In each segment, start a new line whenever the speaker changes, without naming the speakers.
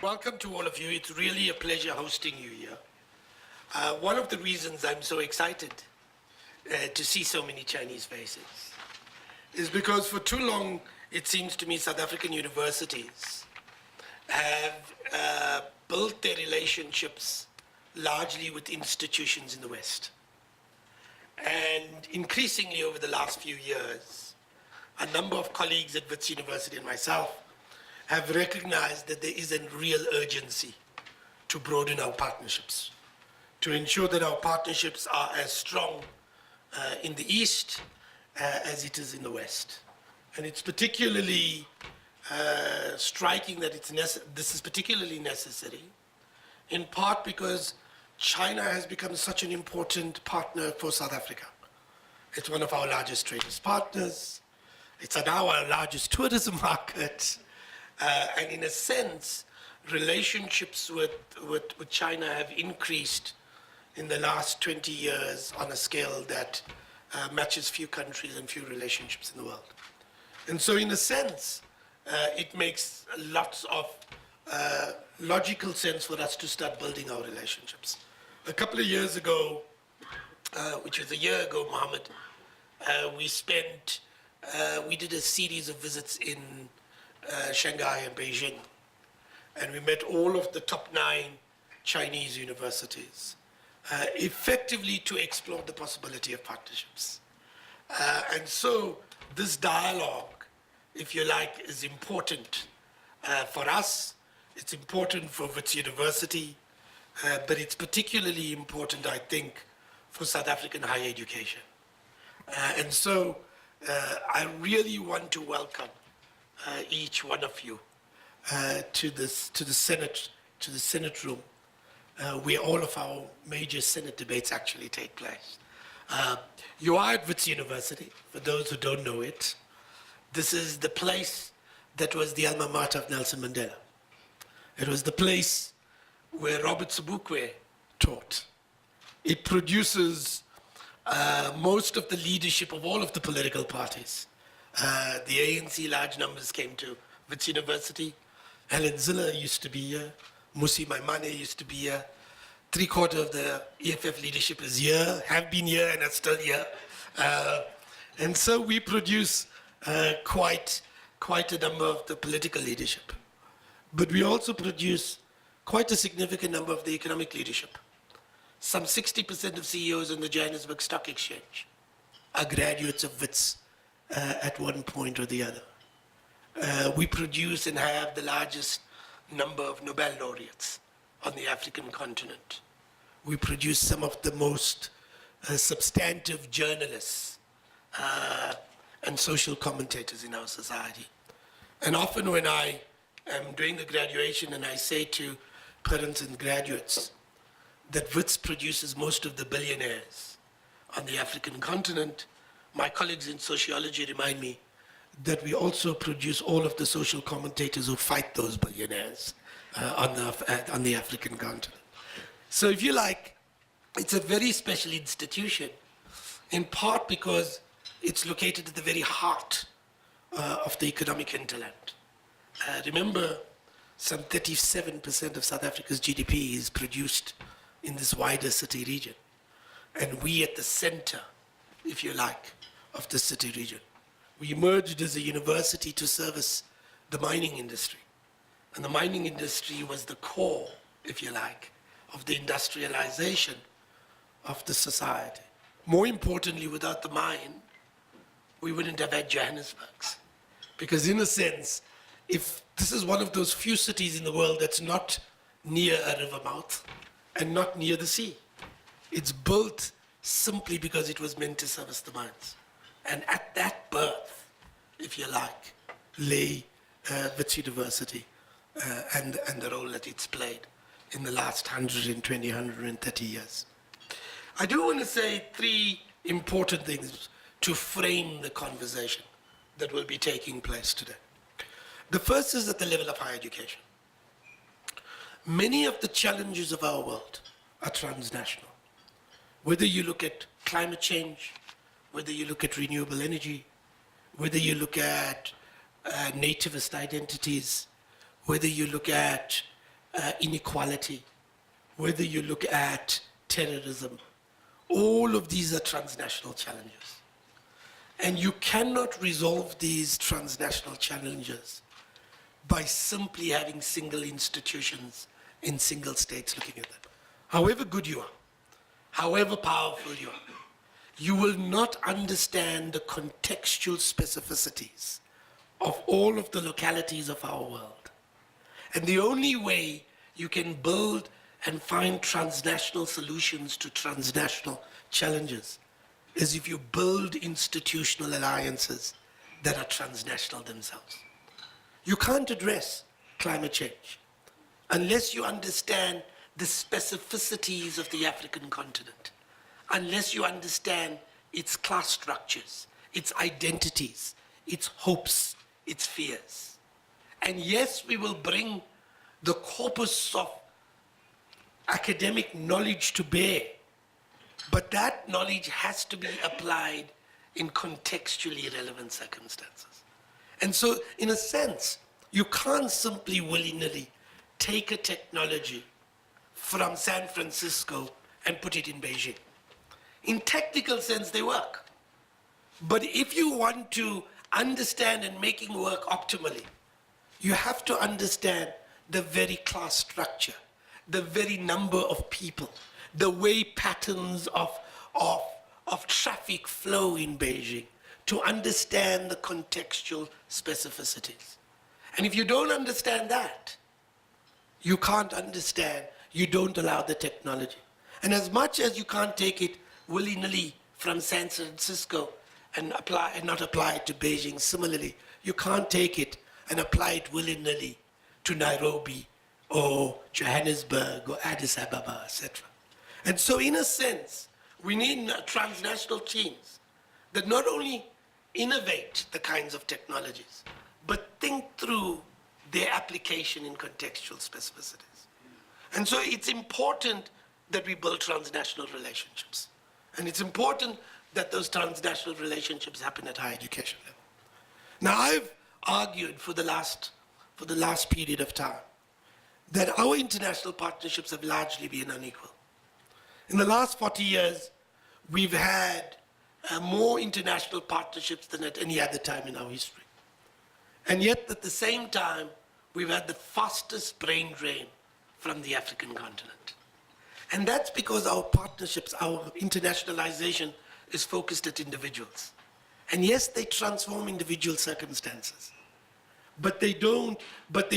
Welcome to all of you. It's really a pleasure hosting you here. One of the reasons I'm so excited to see so many Chinese faces is because for too long, it seems to me, South African universities have built their relationships largely with institutions in the West. And increasingly over the last few years, a number of colleagues at Wits University and myself have recognized that there is a real urgency to broaden our partnerships, to ensure that our partnerships are as strong in the East as it is in the West. And it's particularly striking that this is particularly necessary, in part because China has become such an important partner for South Africa. It's one of our largest trading partners. It's now our largest tourism market. And in a sense, relationships with China have increased in the last 20 years on a scale that matches few countries and few relationships in the world. And so in a sense, it makes lots of logical sense for us to start building our relationships. A couple of years ago, which was a year ago, Mohammed, we did a series of visits in Shanghai and Beijing, and we met all of the top 9 Chinese universities, effectively to explore the possibility of partnerships. And so this dialogue, if you like, is important for us. It's important for Wits University, but it's particularly important, I think, for South African higher education. And so I really want to welcome each one of you to the Senate room, where all of our major Senate debates actually take place. You are at Wits University, for those who don't know it. This is the place that was the alma mater of Nelson Mandela. It was the place where Robert Sobukwe taught. It produces most of the leadership of all of the political parties. The ANC, large numbers came to Wits University. Helen Ziller used to be here. Musi Maimane used to be here. 3/4 of the EFF leadership is here, have been here and are still here. And so we produce quite a number of the political leadership. But we also produce quite a significant number of the economic leadership. Some 60% of CEOs in the Johannesburg Stock Exchange are graduates of Wits at one point or the other. We produce and have the largest number of Nobel laureates on the African continent. We produce some of the most substantive journalists and social commentators in our society. And often when I am doing the graduation and I say to parents and graduates that Wits produces most of the billionaires on the African continent, my colleagues in sociology remind me that we also produce all of the social commentators who fight those billionaires on the African continent. So if you like, it's a very special institution, in part because it's located at the very heart of the economic hinterland. Remember, some 37% of South Africa's GDP is produced in this wider city region. And we at the center, if you like, of the city region. We emerged as a university to service the mining industry. And the mining industry was the core, if you like, of the industrialization of the society. More importantly, without the mine, we wouldn't have had Johannesburgs. Because in a sense, if this is one of those few cities in the world that's not near a river mouth and not near the sea. It's built simply because it was meant to service the mines. And at that birth, if you like, lay Wits University and the role that it's played in the last 120, 130 years. I do want to say 3 important things to frame the conversation that will be taking place today. The first is at the level of higher education. Many of the challenges of our world are transnational. Whether you look at climate change, whether you look at renewable energy, whether you look at nativist identities, whether you look at inequality, whether you look at terrorism, all of these are transnational challenges. And you cannot resolve these transnational challenges by simply having single institutions in single states looking at them. However good you are, however powerful you will not understand the contextual specificities of all of the localities of our world. And the only way you can build and find transnational solutions to transnational challenges is if you build institutional alliances that are transnational themselves. You can't address climate change unless you understand the specificities of the African continent, unless you understand its class structures, its identities, its hopes, its fears. And yes, we will bring the corpus of academic knowledge to bear, but that knowledge has to be applied in contextually relevant circumstances. And so, in a sense, you can't simply willy-nilly take a technology from San Francisco and put it in Beijing. In technical sense, they work. But if you want to understand and making work optimally, you have to understand the very class structure, the very number of people, the way patterns of traffic flow in Beijing, to understand the contextual specificities. And if you don't understand that, you can't understand, you don't allow the technology. And as much as you can't take it willy-nilly from San Francisco and not apply it to Beijing, similarly, you can't take it and apply it willy-nilly to Nairobi or Johannesburg or Addis Ababa, etc. And so in a sense, we need transnational teams that not only innovate the kinds of technologies, but think through their application in contextual specificities. And so it's important that we build transnational relationships. And it's important that those transnational relationships happen at higher education level. Now, I've argued for the last period of time that our international partnerships have largely been unequal. In the last 40 years, we've had more international partnerships than at any other time in our history. And yet, at the same time, we've had the fastest brain drain from the African continent. And that's because our partnerships, our internationalization is focused at individuals. And yes, they transform individual circumstances, but they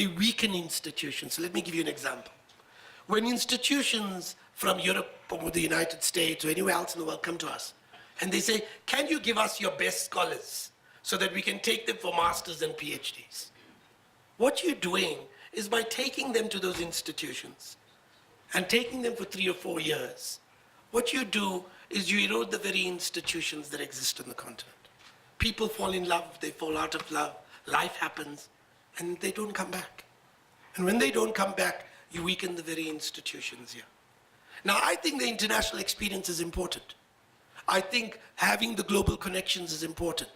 weaken institutions. So let me give you an example. When institutions from Europe or the United States or anywhere else in the world come to us, and they say, can you give us your best scholars so that we can take them for masters and PhDs? What you're doing is by taking them to those institutions and taking them for 3 or 4 years, what you do is you erode the very institutions that exist on the continent. People fall in love, they fall out of love, life happens, and they don't come back. And when they don't come back, you weaken the very institutions here. Now, I think the international experience is important. I think having the global connections is important.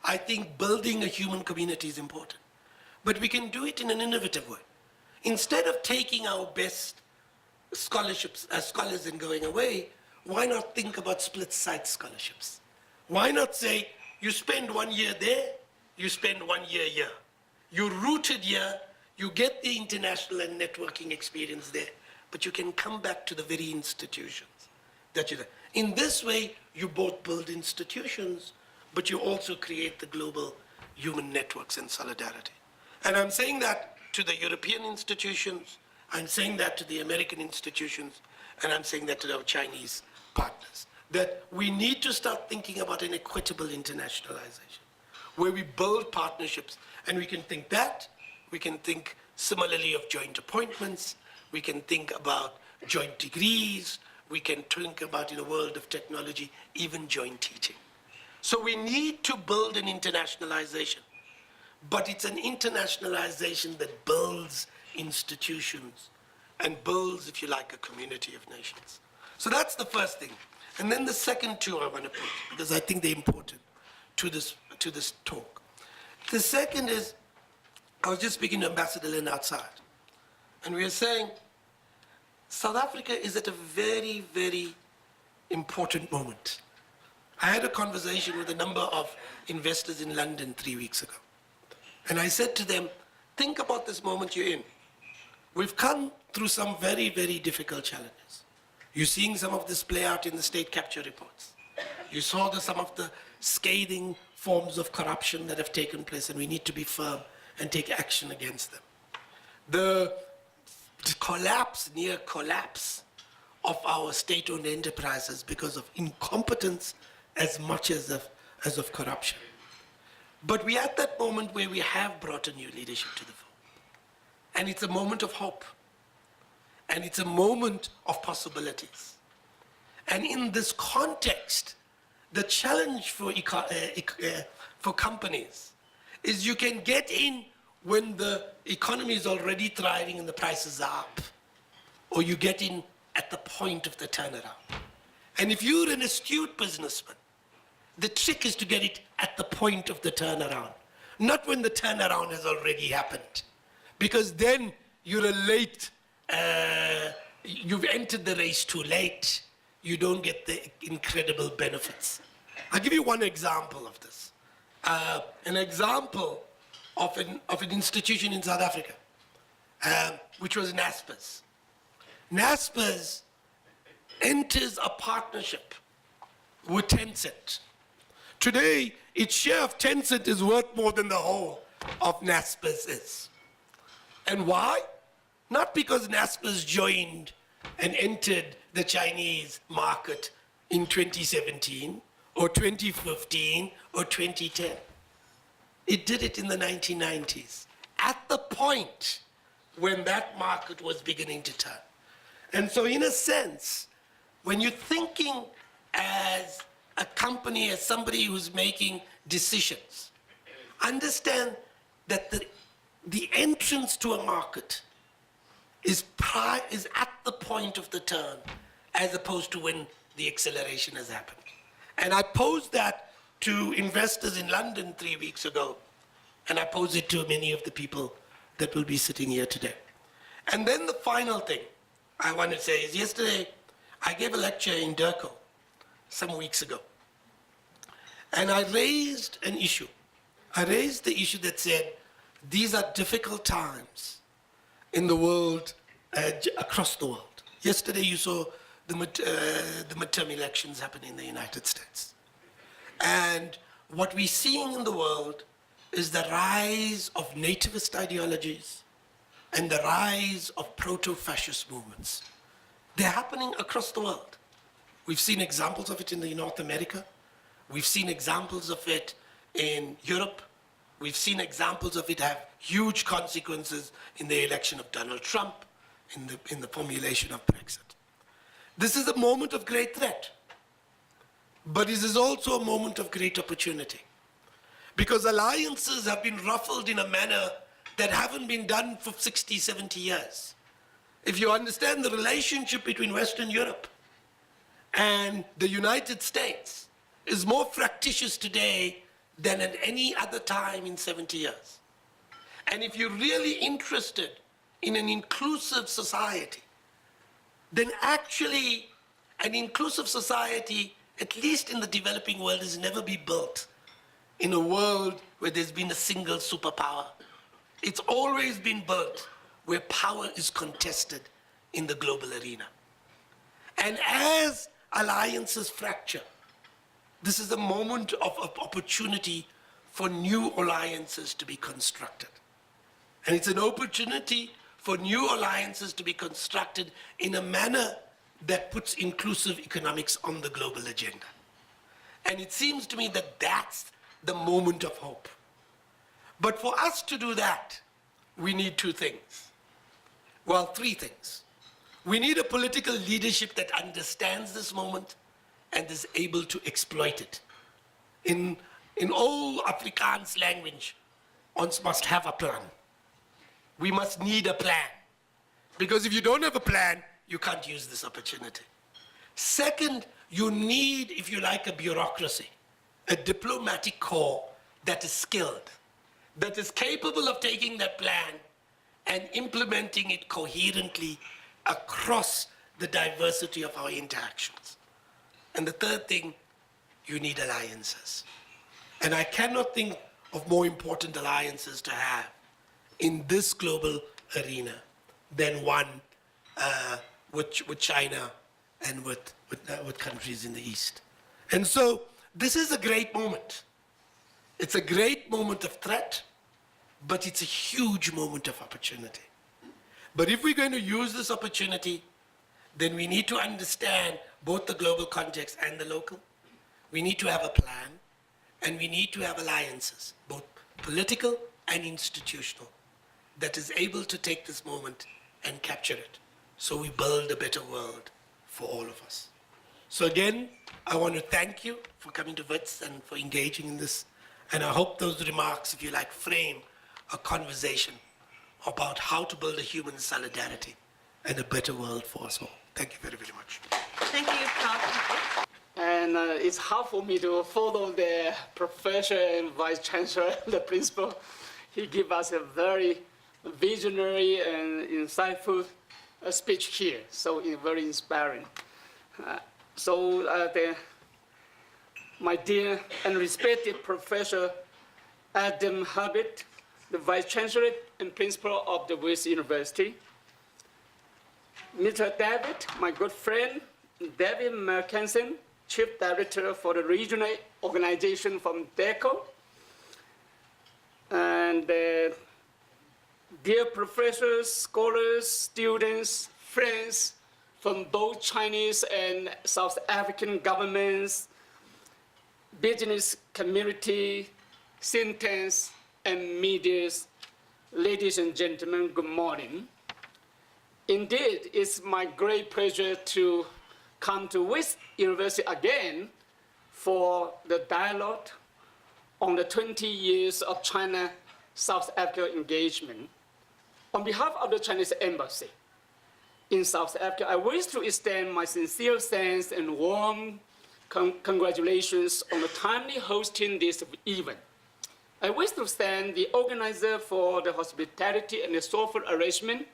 I think building a human community is important. But we can do it in an innovative way. Instead of taking our best scholarships as scholars and going away, why not think about split site scholarships? Why not say, you spend 1 year there, you spend 1 year here. You're rooted here, you get the international and networking experience there, but you can come back to the very institutions that you're there. In this way, you both build institutions, but you also create the global human networks and solidarity. And I'm saying that to the European institutions, I'm saying that to the American institutions, and I'm saying that to our Chinese partners, that we need to start thinking about an equitable internationalization, where we build partnerships, and we can think that, we can think similarly of joint appointments, we can think about joint degrees, we can think about, in a world of technology, even joint teaching. So we need to build an internationalization, but it's an internationalization that builds institutions and builds, if you like, a community of nations. So that's the first thing. And then the second two I want to put, because I think they're important to this talk. The second is, I was just speaking to Ambassador Lin outside, And we are saying, South Africa is at a very, very important moment. I had a conversation with a number of investors in London 3 weeks ago. And I said to them, think about this moment you're in. We've come through some very, very difficult challenges. You're seeing some of this play out in the state capture reports. You saw some of the scathing forms of corruption that have taken place, and we need to be firm and take action against them. The collapse, near collapse of our state-owned enterprises because of incompetence as much as of corruption. But we're at that moment where we have brought a new leadership to the fore. And it's a moment of hope. And it's a moment of possibilities. And in this context, the challenge for companies is you can get in when the economy is already thriving and the prices are up, or you get in at the point of the turnaround. And if you're an astute businessman, the trick is to get it at the point of the turnaround, not when the turnaround has already happened, because then you're a late, you've entered the race too late. You don't get the incredible benefits. I'll give you one example of this. An example of an institution in South Africa, which was Naspers. Naspers enters a partnership with Tencent. Today, its share of Tencent is worth more than the whole of Naspers is. And why? Not because Naspers joined and entered the Chinese market in 2017 or 2015 or 2010. It did it in the 1990s, at the point when that market was beginning to turn. And so in a sense, when you're thinking as a company, as somebody who's making decisions, understand that the entrance to a market is at the point of the turn, as opposed to when the acceleration has happened. And I posed that to investors in London 3 weeks ago, and I pose it to many of the people that will be sitting here today. And then the final thing I want to say is, yesterday I gave a lecture in Durko some weeks ago, and I raised an issue. I raised the issue that said, these are difficult times in the world, across the world. Yesterday you saw the midterm elections happen in the United States. And what we're seeing in the world is the rise of nativist ideologies and the rise of proto-fascist movements. They're happening across the world. We've seen examples of it in North America. We've seen examples of it in Europe. We've seen examples of it have huge consequences in the election of Donald Trump, in the formulation of Brexit. This is a moment of great threat, but it is also a moment of great opportunity, because alliances have been ruffled in a manner that haven't been done for 60, 70 years. If you understand the relationship between Western Europe and the United States is more fractious today than at any other time in 70 years. And if you're really interested in an inclusive society, then actually an inclusive society, at least in the developing world, has never been built in a world where there's been a single superpower. It's always been built where power is contested in the global arena. And as alliances fracture, this is a moment of opportunity for new alliances to be constructed. And it's an opportunity for new alliances to be constructed in a manner that puts inclusive economics on the global agenda. And it seems to me that that's the moment of hope. But for us to do that, we need two things. Well, three things. We need a political leadership that understands this moment and is able to exploit it. In all Afrikaans language, ons must have a plan. We must need a plan. Because if you don't have a plan, you can't use this opportunity. Second, you need, if you like, a bureaucracy, a diplomatic corps that is skilled, that is capable of taking that plan and implementing it coherently across the diversity of our interactions. And the third thing, you need alliances. And I cannot think of more important alliances to have in this global arena than one with China and with countries in the East. And so this is a great moment. It's a great moment of threat, but it's a huge moment of opportunity. But if we're going to use this opportunity, then we need to understand both the global context and the local. We need to have a plan, and we need to have alliances, both political and institutional, that is able to take this moment and capture it, so we build a better world for all of us. So again, I want to thank you for coming to Wits and for engaging in this. And I hope those remarks, if you like, frame a conversation about how to build a human solidarity and a better world for us all. Thank you very, very much.
Thank you, Prof.
And it's hard for me to follow the professor and vice chancellor, the principal. He gave us a very visionary and insightful speech here, so it's very inspiring. My dear and respected Professor Adam Herbert, the Vice Chancellor and Principal of the Wits University, Mr. David, my good friend, David Merkensen, Chief Director for the Regional Organization from DECO, and dear professors, scholars, students, friends from both Chinese and South African governments, business community, think tanks, and medias, ladies and gentlemen, good morning. Indeed, it's my great pleasure to come to Wits University again for the dialogue on the 20 years of China-South Africa engagement. On behalf of the Chinese Embassy in South Africa, I wish to extend my sincere thanks and warm congratulations on the timely hosting this event. I wish to thank the organizer for the hospitality and the thoughtful arrangement,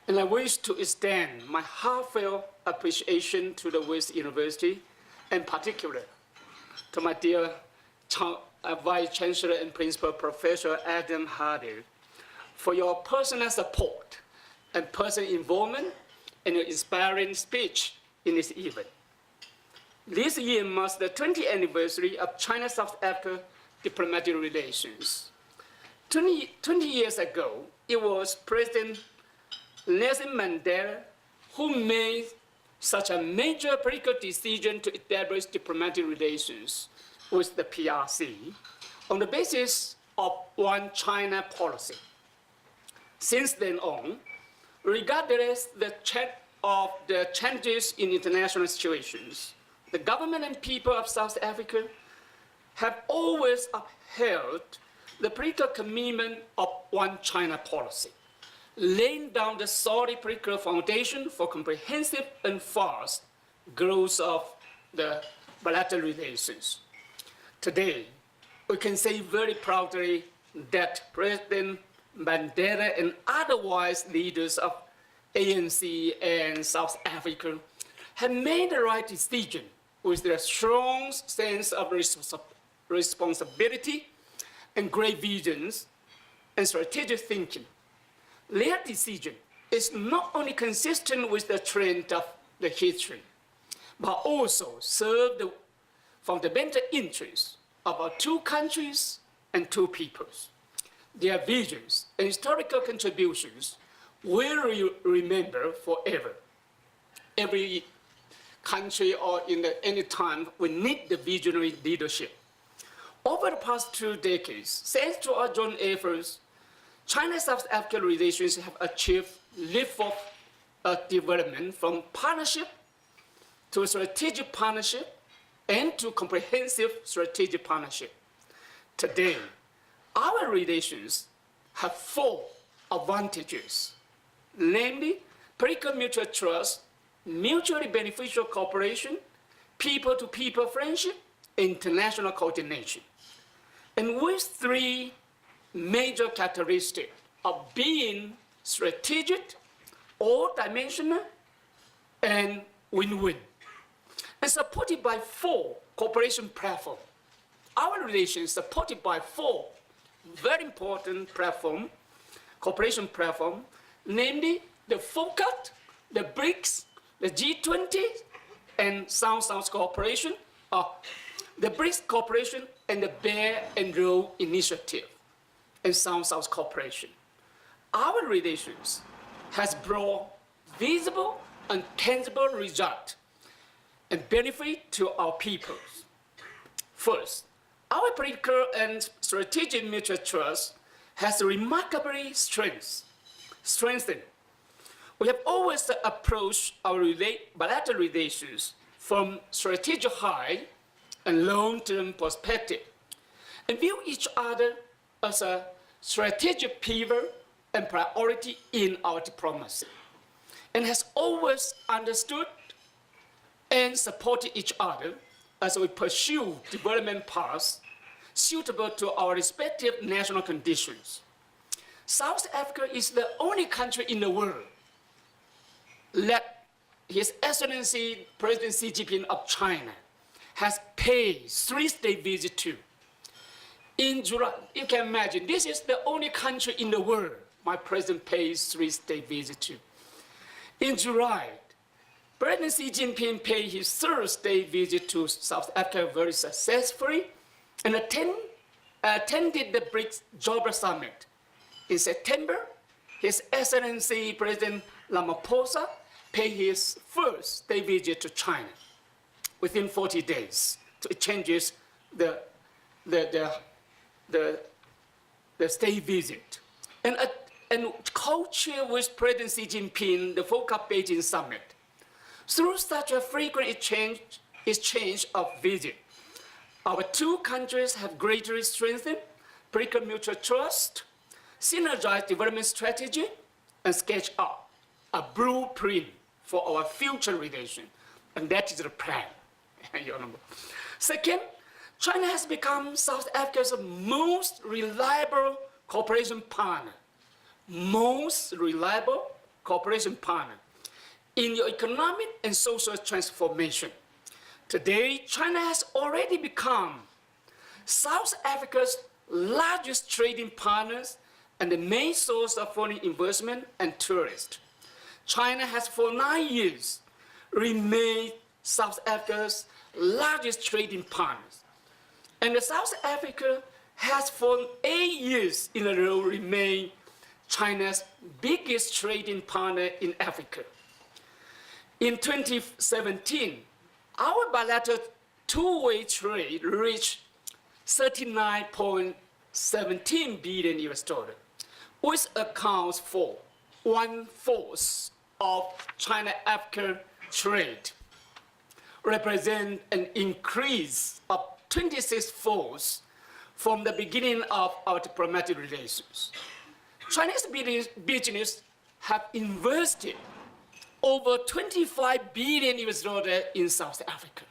and I wish to extend my heartfelt appreciation to the Wits University, and particularly to my dear Vice Chancellor and Principal Professor Adam Hardy for your personal support and personal involvement in your inspiring speech in this event. This year marks the 20th anniversary of China-South Africa diplomatic relations. 20 years ago, it was President Nelson Mandela who made such a major political decision to establish diplomatic relations with the PRC on the basis of one China policy. Since then on, regardless of the changes in international situations, the government and people of South Africa have always upheld the political commitment of one China policy, laying down the solid political foundation for comprehensive and fast growth of the bilateral relations. Today, we can say very proudly that President Mandela and otherwise leaders of ANC and South Africa have made the right decision with their strong sense of responsibility and great visions and strategic thinking. Their decision is not only consistent with the trend of the history, but also serve the fundamental interests of our two countries and two peoples. Their visions and historical contributions will remember forever. Every country or any time we need the visionary leadership. Over the past 2 decades, thanks to our joint efforts, China-South Africa relations have achieved leapfrog development from partnership to strategic partnership and to comprehensive strategic partnership. Today, our relations have 4 advantages, namely political mutual trust, mutually beneficial cooperation, people-to-people friendship, international coordination. And with 3 major characteristics of being strategic, all-dimensional, and win-win, and supported by 4 cooperation platforms. Our relations supported by 4 very important cooperation platforms, namely the FOCAT, the BRICS, the G20, and South-South cooperation, the BRICS cooperation, and the Bear and Road Initiative, and South-South cooperation. Our relations has brought visible and tangible results and benefit to our peoples. First, our political and strategic mutual trust has remarkably strengthened. We have always approached our bilateral relations from strategic high and long-term perspective and view each other as a strategic pivot and priority in our diplomacy, and has always understood and supported each other as we pursue development paths suitable to our respective national conditions. South Africa is the only country in the world that His Excellency President Xi Jinping of China has paid 3-state visit to. In July, you can imagine, this is the only country in the world my president pays 3-state visit to. In July, President Xi Jinping paid his 3rd state visit to South Africa very successfully and attended the BRICS Global Summit. In September, His Excellency President Ramaphosa paid his 1st state visit to China within 40 days to exchange the state visit. And co-chair with President Xi Jinping the FOCAC Beijing Summit. Through such a frequent exchange of visits, our 2 countries have greatly strengthened political mutual trust, synergized development strategy, and sketched out a blueprint for our future relations. And that is the plan. Second, China has become South Africa's most reliable cooperation partner. Most reliable cooperation partner in your economic and social transformation. Today, China has already become South Africa's largest trading partners and the main source of foreign investment and tourists. China has for 9 years remained South Africa's largest trading partners. And South Africa has for 8 years in a row remained China's biggest trading partner in Africa. In 2017, our bilateral 2-way trade reached $39.17 billion, which accounts for 1/4 of China-Africa trade, represent an increase of 26-fold from the beginning of our diplomatic relations. Chinese business have invested over $25 billion in South Africa,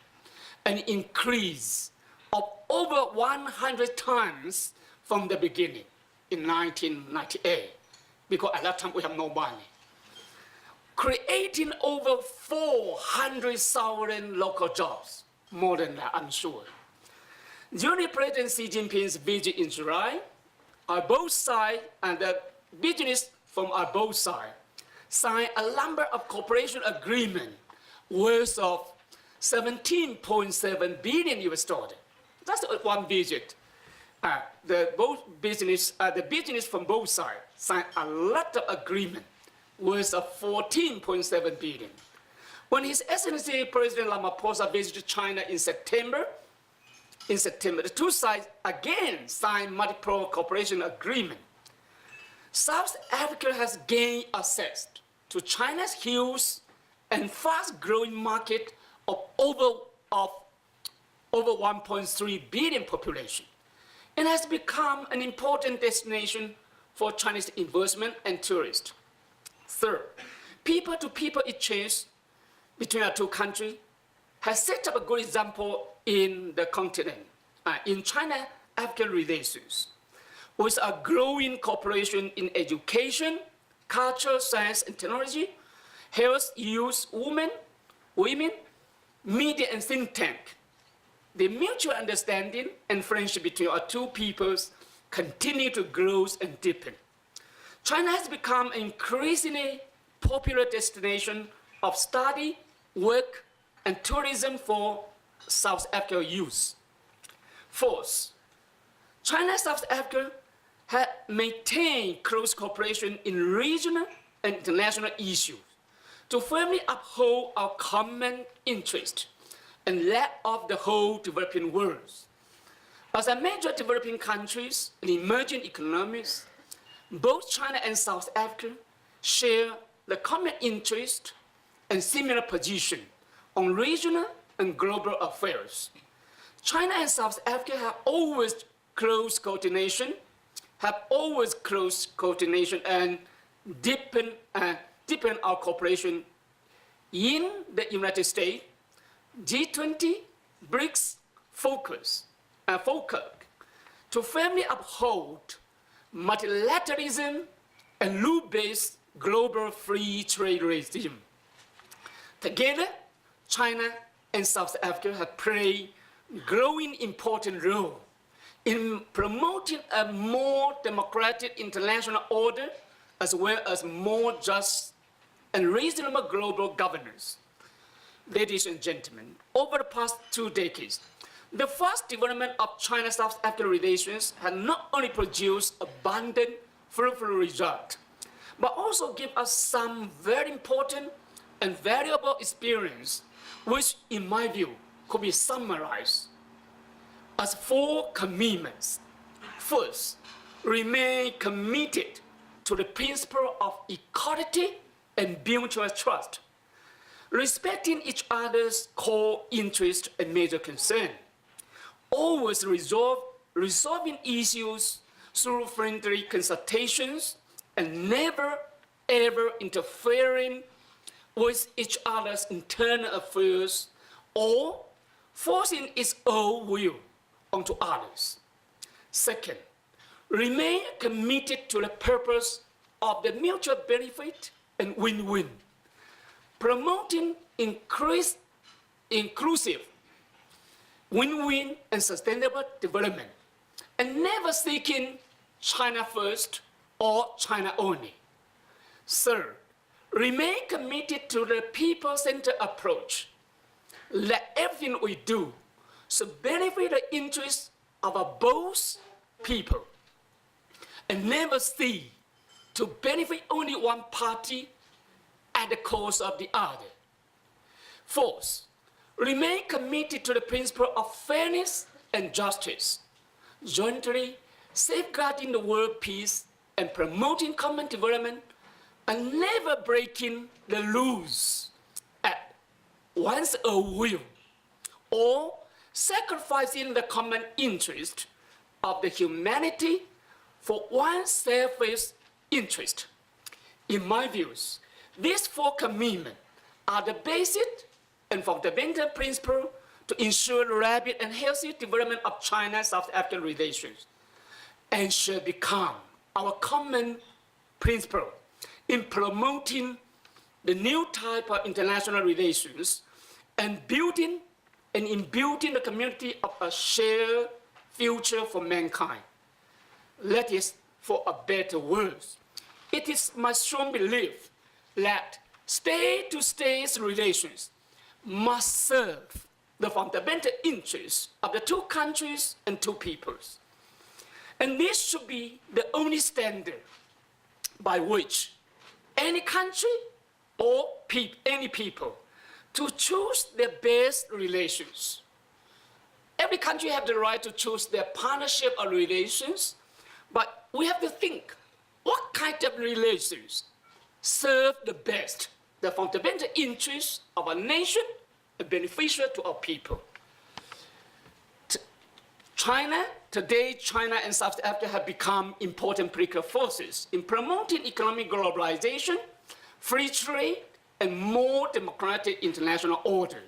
an increase of over 100 times from the beginning in 1998, because at that time we have no money, creating over 400,000 local jobs, more than that, I'm sure. During President Xi Jinping's visit in July, our both sides and the business from our both sides signed a number of cooperation agreements worth of $17.7 billion. That's one visit. The business from both sides signed a lot of agreement worth of $14.7 billion. When His Excellency President Ramaphosa visited China in September, the 2 sides again signed multiple cooperation agreement. South Africa has gained access to China's huge and fast-growing market of over 1.3 billion population, and has become an important destination for Chinese investment and tourists. Third, people-to-people exchange between our 2 countries has set up a good example in the continent, in China-African relations. with a growing cooperation in education, culture, science, and technology, health, youth, women, media, and think tank. The mutual understanding and friendship between our two peoples continue to grow and deepen. China has become an increasingly popular destination of study, work, and tourism for South African youth. Fourth, China and South Africa have maintained close cooperation in regional and international issues to firmly uphold our common interest and that of the whole developing world. As a major developing countries and emerging economies, both China and South Africa share the common interest and similar position on regional and global affairs. China and South Africa have always close coordination and deepen our cooperation in the United States, G20, BRICS focus to firmly uphold multilateralism and rule-based global free trade regime. Together, China and South Africa have played a growing important role in promoting a more democratic international order as well as more just and reasonable global governance. Ladies and gentlemen, over the past 2 decades, the fast development of China-South African relations has not only produced abundant, fruitful results, but also give us some very important and valuable experience, which, in my view, could be summarized as 4 commitments. First, remain committed to the principle of equality and mutual trust, respecting each other's core interests and major concern. Always resolving issues through friendly consultations and never ever interfering with each other's internal affairs or forcing its own will onto others. Second, remain committed to the purpose of the mutual benefit and win-win, promoting inclusive win-win and sustainable development, and never seeking China first or China only. Third, remain committed to the people-centered approach. Let everything we do should benefit the interests of both people and never seek to benefit only one party at the cost of the other. Fourth, remain committed to the principle of fairness and justice, jointly safeguarding the world peace and promoting common development, and never breaking the rules at one's own will or sacrificing the common interest of the humanity for one's selfish interest. In my views, these 4 commitments are the basic and fundamental principle to ensure the rapid and healthy development of China-South African relations, and should become our common principle in promoting the new type of international relations and in building the community of a shared future for mankind. That is, for a better world. It is my strong belief that state-to-state relations must serve the fundamental interests of the 2 countries and 2 peoples. And this should be the only standard by which any country or any people to choose their best relations. Every country has the right to choose their partnership or relations, but we have to think what kind of relations serve the best, the fundamental interests of our nation and beneficial to our people. Today, China and South Africa have become important political forces in promoting economic globalization, free trade, and more democratic international order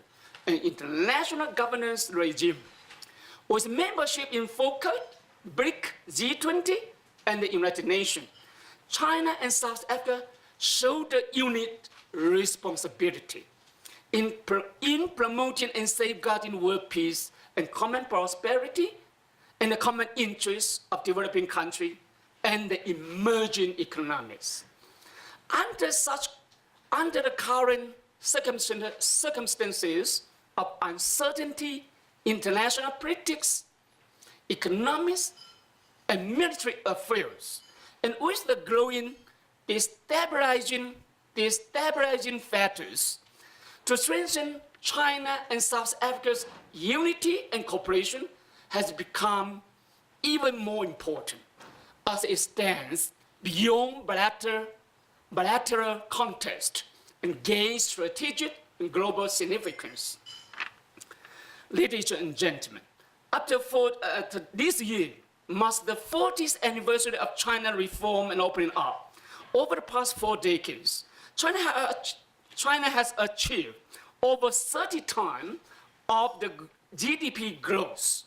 and international governance regime. With membership in FOCA, BRIC, G20, and the United Nations, China and South Africa showed a unique responsibility in promoting and safeguarding world peace and common prosperity and the common interests of developing countries and the emerging economies. Under the current circumstances of uncertainty, international politics, economics, and military affairs, and with the growing destabilizing factors, to strengthen China and South Africa's unity and cooperation has become even more important as it stands beyond bilateral context and gains strategic and global significance. Ladies and gentlemen, this year marks the 40th anniversary of China reform and opening up. Over the past 4 decades, China has achieved over 30 times of the GDP growth,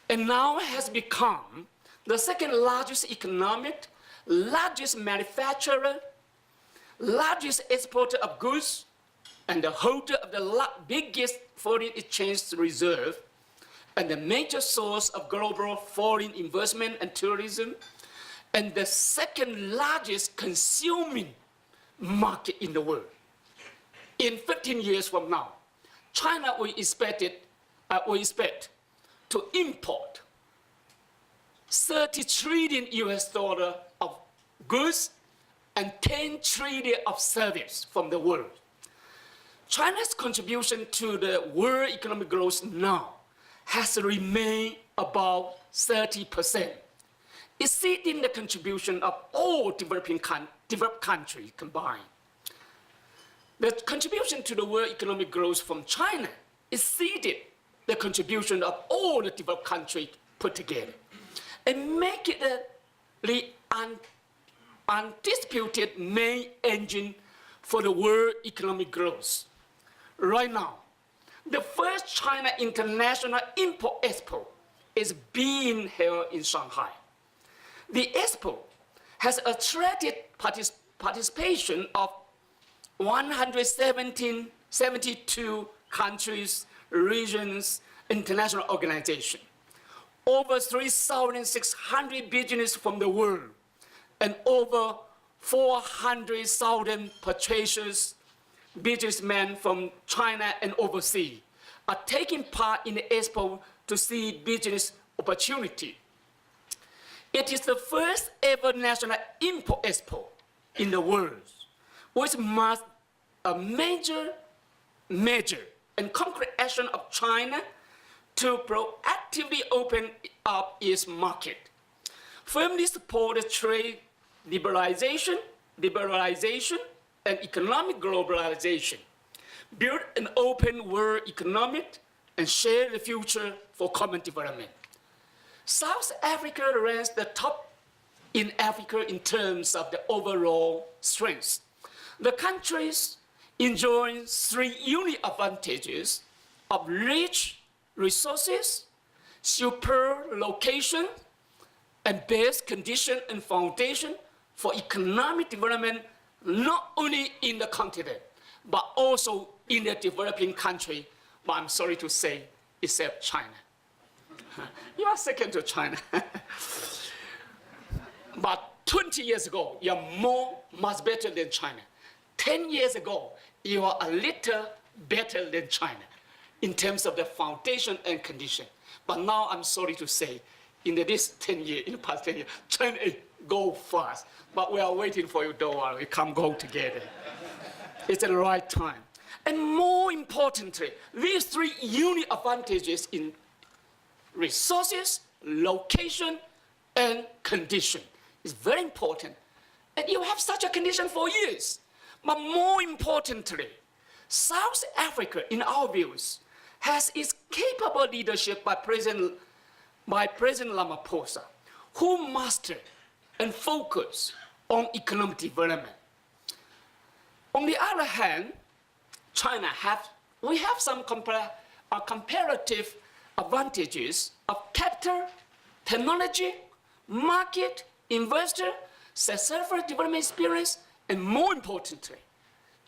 and now has become the second largest economic, largest manufacturer, largest exporter of goods, and the holder of the biggest foreign exchange reserve, and the major source of global foreign investment and tourism, and the second largest consuming market in the world. In 15 years from now, China will expect to import $30 trillion of goods and 10 trillion of services from the world. China's contribution to the world economic growth now has remained about 30%, exceeding the contribution of all developed countries combined. The contribution to the world economic growth from China exceeded the contribution of all the developed countries put together, and make it the undisputed main engine for the world economic growth. Right now, the first China International Import Expo is being held in Shanghai. The expo has attracted participation of 172 countries, regions, international organizations, over 3,600 businesses from the world, and over 400,000 purchasers, businessmen from China and overseas are taking part in the expo to see business opportunity. It is the first ever national import expo in the world, which marks a major and concrete action of China to proactively open up its market, firmly support the trade liberalization, and economic globalization, build an open world economic, and share the future for common development. South Africa ranks the top in Africa in terms of the overall strength. The countries enjoy 3 unique advantages of rich resources, super location, and best condition and foundation for economic development, not only in the continent, but also in the developing country, but I'm sorry to say, except China. You are second to China. But 20 years ago, you are much better than China. 10 years ago, you are a little better than China in terms of the foundation and condition. But now I'm sorry to say, in the past 10 years, China go fast. But we are waiting for you, don't worry, we come go together. It's the right time. And more importantly, these 3 unique advantages in resources, location, and condition is very important. And you have such a condition for years. But more importantly, South Africa, in our views, has its capable leadership by President Ramaphosa, who mastered and focused on economic development. On the other hand, we have some comparative advantages of capital, technology, market, investor, successful development experience, and more importantly,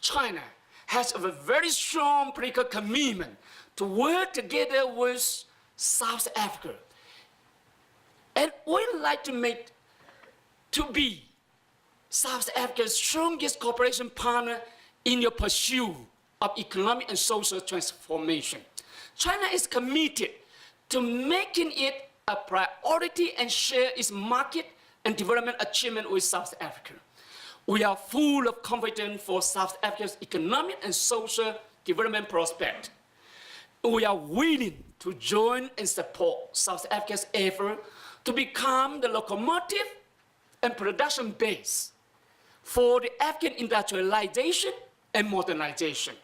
China has a very strong political commitment to work together with South Africa. And we'd like to be South Africa's strongest cooperation partner in your pursuit of economic and social transformation. China is committed to making it a priority and share its market and development achievement with South Africa. We are full of confidence for South Africa's economic and social development prospect. We are willing to join and support South Africa's effort to become the locomotive and production base for the African industrialization and modernization,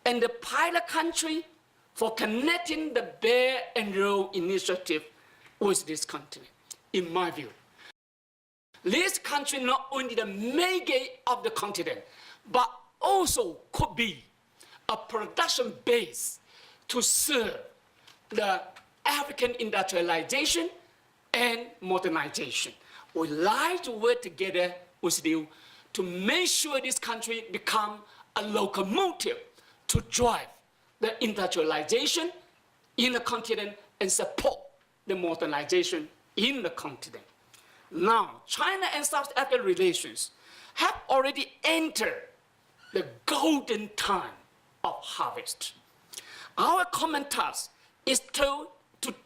and the pilot country for connecting the Belt and Road Initiative with this continent. In my view, this country not only the main gate of the continent, but also could be a production base to serve the African industrialization and modernization. We like to work together with you to make sure this country become a locomotive to drive the industrialization in the continent and support the modernization in the continent. Now, China and South African relations have already entered the golden time of harvest. Our common task is to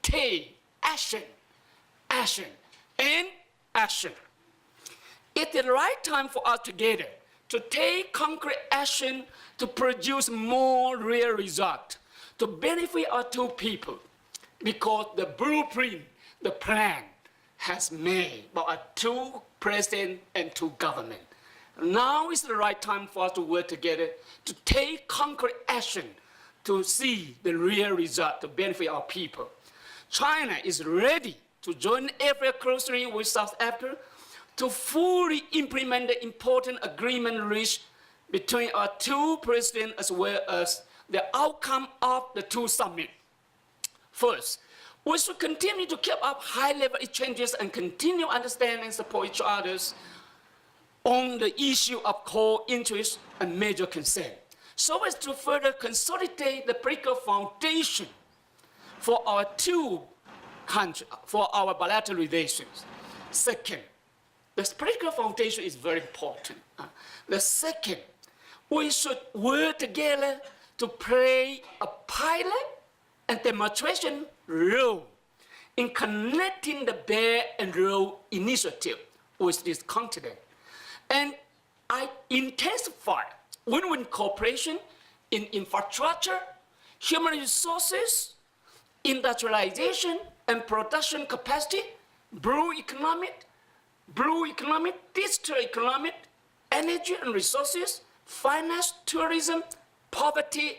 take action, and action. It's the right time for us together to take concrete action to produce more real results to benefit our two people, because the blueprint, the plan, has made by our two presidents and two governments. Now is the right time for us to work together to take concrete action to see the real result to benefit our people. China is ready to join effort closely with South Africa to fully implement the important agreement reached between our two presidents, as well as the outcome of the two summits. First, we should continue to keep up high-level exchanges and continue to understand and support each other on the issue of core interests and major concern, so as to further consolidate the political foundation for our two countries, for our bilateral relations. Second, the political foundation is very important. The second, we should work together to play a pilot and demonstration role in connecting the Belt and Road Initiative with this continent. And I intensify win-win cooperation in infrastructure, human resources, industrialization and production capacity, blue economic, digital economic, energy and resources, finance, tourism, poverty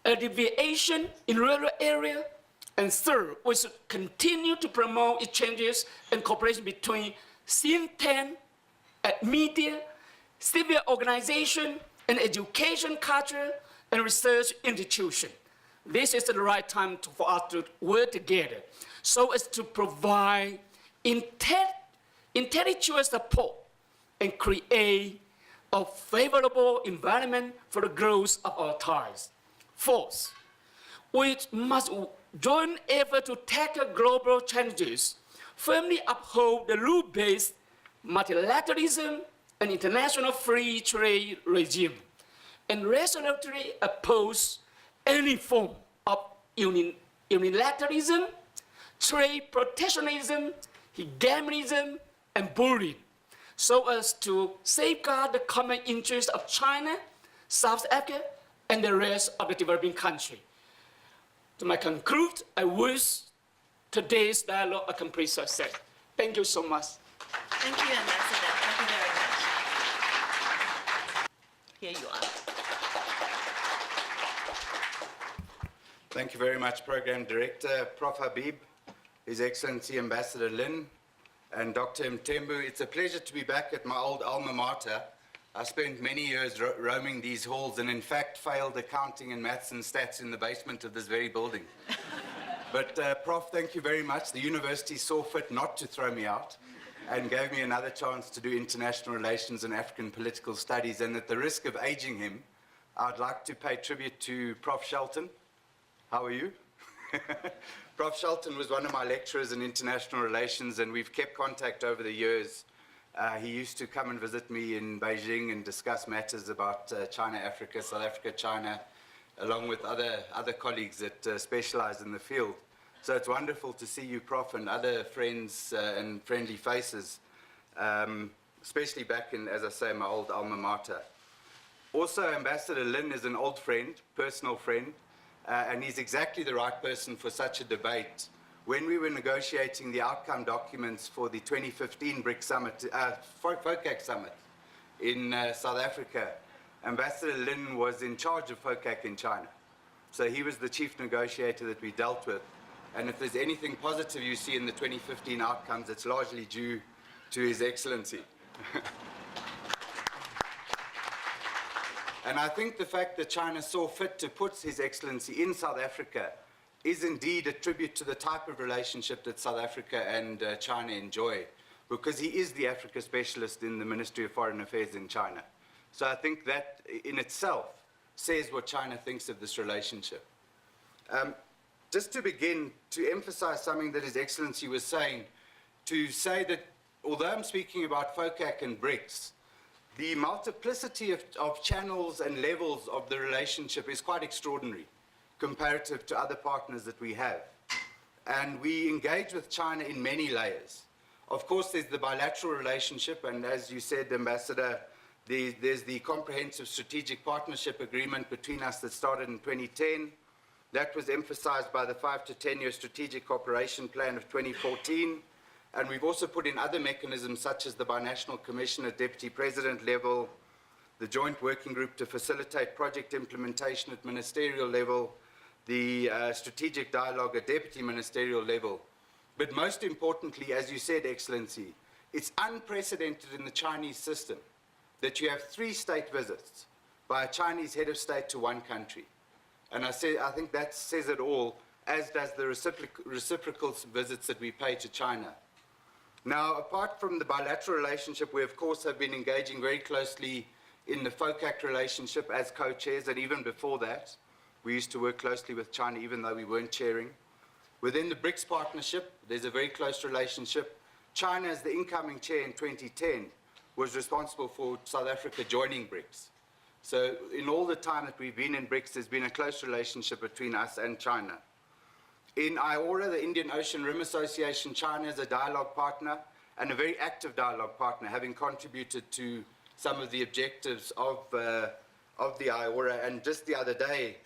alleviation in rural area. And third, we should continue to promote exchanges and cooperation between think tank, media, civil organization, and education, culture, and research institution. This is the right time for us to work together so as to provide intellectual support and create a favorable environment for the growth of our ties. Fourth, we must join effort to tackle global challenges, firmly uphold the rule-based multilateralism and international free trade regime, and resolutely oppose any form of unilateralism, trade protectionism, hegemonism, and bullying, so as to safeguard the common interests of China, South Africa, and the rest of the developing country. To my conclude, I wish today's dialogue a complete success. Thank you so much.
Thank you, Ambassador. Thank you very much. Here you are.
Thank you very much, Program Director Prof. Habib, His Excellency Ambassador Lin, and Dr. Mtembu. It's a pleasure to be back at my old alma mater. I spent many years roaming these halls and in fact failed accounting and maths and stats in the basement of this very building. But Prof, thank you very much. The university saw fit not to throw me out and gave me another chance to do international relations and African political studies. And at the risk of aging him, I'd like to pay tribute to Prof Shelton. How are you? Prof Shelton was one of my lecturers in international relations, and we've kept contact over the years. He used to come and visit me in Beijing and discuss matters about China, Africa, South Africa, China, along with other colleagues that specialize in the field. So it's wonderful to see you, Prof, and other friends and friendly faces, especially back in, as I say, my old alma mater. Also, Ambassador Lin is an old friend, personal friend, and he's exactly the right person for such a debate. When we were negotiating the outcome documents for the 2015 BRICS Summit, FOCAC Summit in South Africa, Ambassador Lin was in charge of FOCAC in China. So he was the chief negotiator that we dealt with. And if there's anything positive you see in the 2015 outcomes, it's largely due to His Excellency. And I think the fact that China saw fit to put His Excellency in South Africa is indeed a tribute to the type of relationship that South Africa and China enjoy, because he is the Africa specialist in the Ministry of Foreign Affairs in China. So I think that in itself says what China thinks of this relationship. Just to begin, to emphasize something that His Excellency was saying, to say that although I'm speaking about FOCAC and BRICS, the multiplicity of channels and levels of the relationship is quite extraordinary comparative to other partners that we have. And we engage with China in many layers. Of course, there's the bilateral relationship, and as you said, Ambassador, there's the comprehensive strategic partnership agreement between us that started in 2010. That was emphasized by the 5 to 10 year strategic cooperation plan of 2014. And we've also put in other mechanisms such as the Binational Commission at Deputy President level, the Joint Working Group to facilitate project implementation at ministerial level, the Strategic Dialogue at Deputy Ministerial level. But most importantly, as you said, Excellency, it's unprecedented in the Chinese system that you have 3 state visits by a Chinese head of state to one country. And I think that says it all, as does the reciprocal visits that we pay to China. Now, apart from the bilateral relationship, we of course have been engaging very closely in the FOCAC relationship as co-chairs, and even before that, we used to work closely with China even though we weren't chairing. Within the BRICS partnership, there's a very close relationship. China, as the incoming chair in 2010, was responsible for South Africa joining BRICS. So in all the time that we've been in BRICS, there's been a close relationship between us and China. In IORA, the Indian Ocean Rim Association, China is a dialogue partner and a very active dialogue partner, having contributed to some of the objectives of the IORA. And just the other day,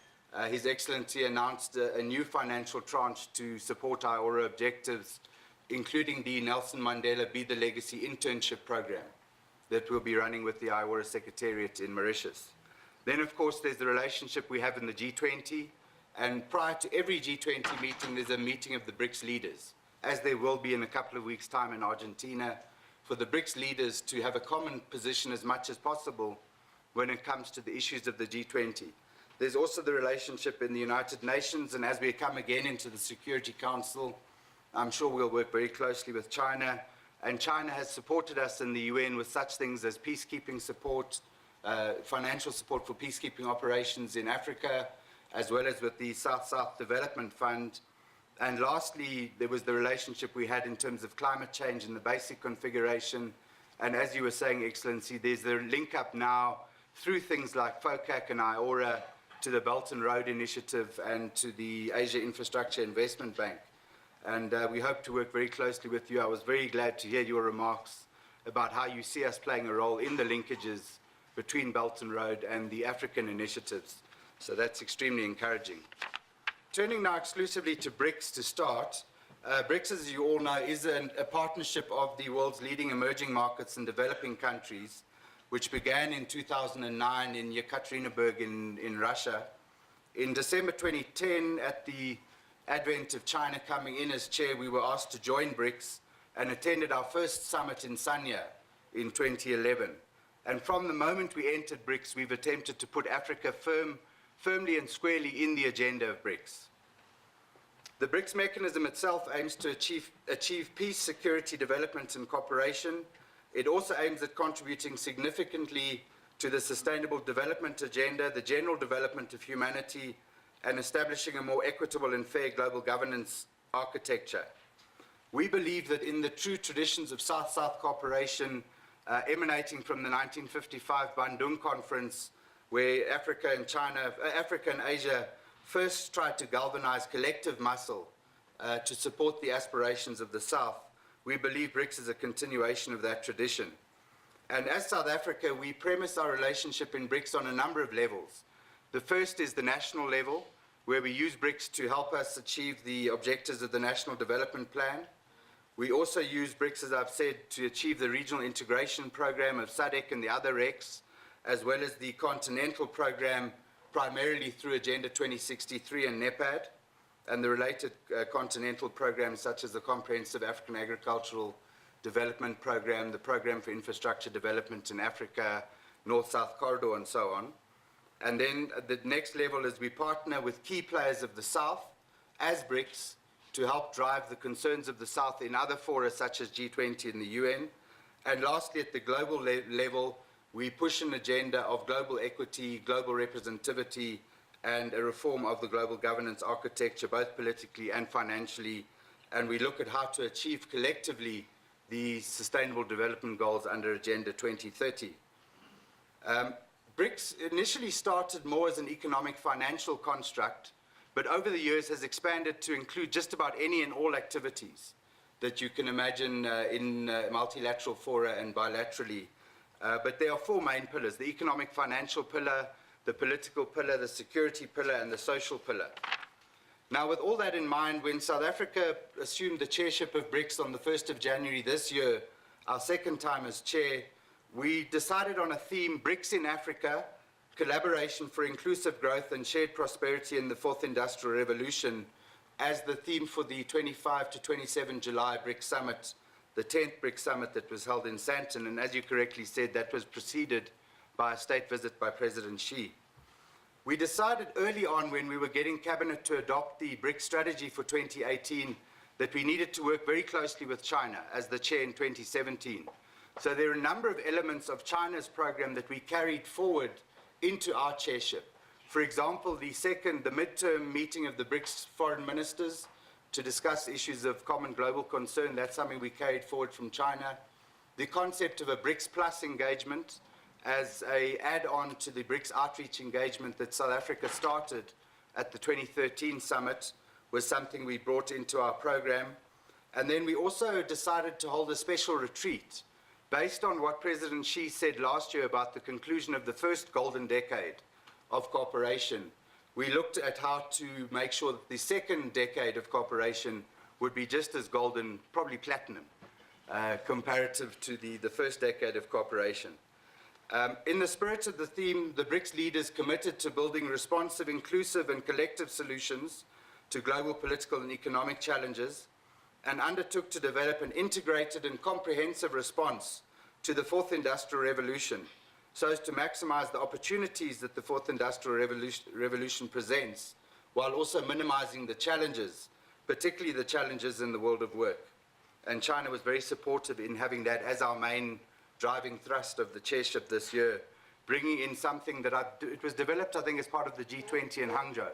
His Excellency announced a new financial tranche to support IORA objectives, including the Nelson Mandela Be the Legacy internship program that we'll be running with the IORA Secretariat in Mauritius. Then, of course, there's the relationship we have in the G20. And prior to every G20 meeting, there's a meeting of the BRICS leaders, as there will be in a couple of weeks' time in Argentina, for the BRICS leaders to have a common position as much as possible when it comes to the issues of the G20. There's also the relationship in the United Nations, and as we come again into the Security Council, I'm sure we'll work very closely with China. And China has supported us in the UN with such things as peacekeeping support, financial support for peacekeeping operations in Africa, as well as with the South-South Development Fund. And lastly, there was the relationship we had in terms of climate change and the basic configuration. And as you were saying, Excellency, there's the link up now through things like FOCAC and IORA to the Belt and Road Initiative and to the Asia Infrastructure Investment Bank. And we hope to work very closely with you. I was very glad to hear your remarks about how you see us playing a role in the linkages between Belt and Road and the African initiatives. So that's extremely encouraging. Turning now exclusively to BRICS to start. BRICS, as you all know, is a partnership of the world's leading emerging markets and developing countries, which began in 2009 in Yekaterinburg in Russia. In December 2010, at the advent of China coming in as chair, we were asked to join BRICS and attended our first summit in Sanya in 2011. And from the moment we entered BRICS, we've attempted to put Africa firmly and squarely in the agenda of BRICS. The BRICS mechanism itself aims to achieve peace, security, development, and cooperation. It also aims at contributing significantly to the Sustainable Development Agenda, the general development of humanity, and establishing a more equitable and fair global governance architecture. We believe that in the true traditions of South-South cooperation, emanating from the 1955 Bandung Conference, where Africa and Asia first tried to galvanize collective muscle to support the aspirations of the South, we believe BRICS is a continuation of that tradition. And as South Africa, we premise our relationship in BRICS on a number of levels. The first is the national level, where we use BRICS to help us achieve the objectives of the National Development Plan. We also use BRICS, as I've said, to achieve the regional integration program of SADC and the other RECs, as well as the continental program, primarily through Agenda 2063 and NEPAD, and the related continental programs such as the Comprehensive African Agricultural Development Program, the Program for Infrastructure Development in Africa, North-South Corridor, and so on. And then the next level is we partner with key players of the South as BRICS to help drive the concerns of the South in other fora such as G20 and the UN. And lastly, at the global level, we push an agenda of global equity, global representativity, and a reform of the global governance architecture, both politically and financially. And we look at how to achieve collectively the Sustainable Development Goals under Agenda 2030. BRICS initially started more as an economic financial construct, but over the years has expanded to include just about any and all activities that you can imagine in multilateral fora and bilaterally. But there are four main pillars: the economic financial pillar, the political pillar, the security pillar, and the social pillar. Now, with all that in mind, when South Africa assumed the chairship of BRICS on the 1st of January this year, our second time as chair, we decided on a theme: BRICS in Africa, collaboration for inclusive growth and shared prosperity in the fourth industrial revolution, as the theme for the 25 to 27 July BRICS Summit, the 10th BRICS Summit that was held in Sandton. And as you correctly said, that was preceded by a state visit by President Xi. We decided early on, when we were getting Cabinet to adopt the BRICS strategy for 2018, that we needed to work very closely with China as the chair in 2017. So there are a number of elements of China's program that we carried forward into our chairship. For example, the midterm meeting of the BRICS foreign ministers to discuss issues of common global concern, that's something we carried forward from China. The concept of a BRICS Plus engagement as an add-on to the BRICS outreach engagement that South Africa started at the 2013 summit was something we brought into our program. And then we also decided to hold a special retreat based on what President Xi said last year about the conclusion of the first golden decade of cooperation. We looked at how to make sure that the second decade of cooperation would be just as golden, probably platinum, comparative to the first decade of cooperation. In the spirit of the theme, the BRICS leaders committed to building responsive, inclusive, and collective solutions to global political and economic challenges, and undertook to develop an integrated and comprehensive response to the fourth industrial revolution, so as to maximize the opportunities that the fourth industrial revolution presents, while also minimizing the challenges, particularly the challenges in the world of work. And China was very supportive in having that as our main driving thrust of the chairship this year, bringing in something that it was developed, I think, as part of the G20 in Hangzhou,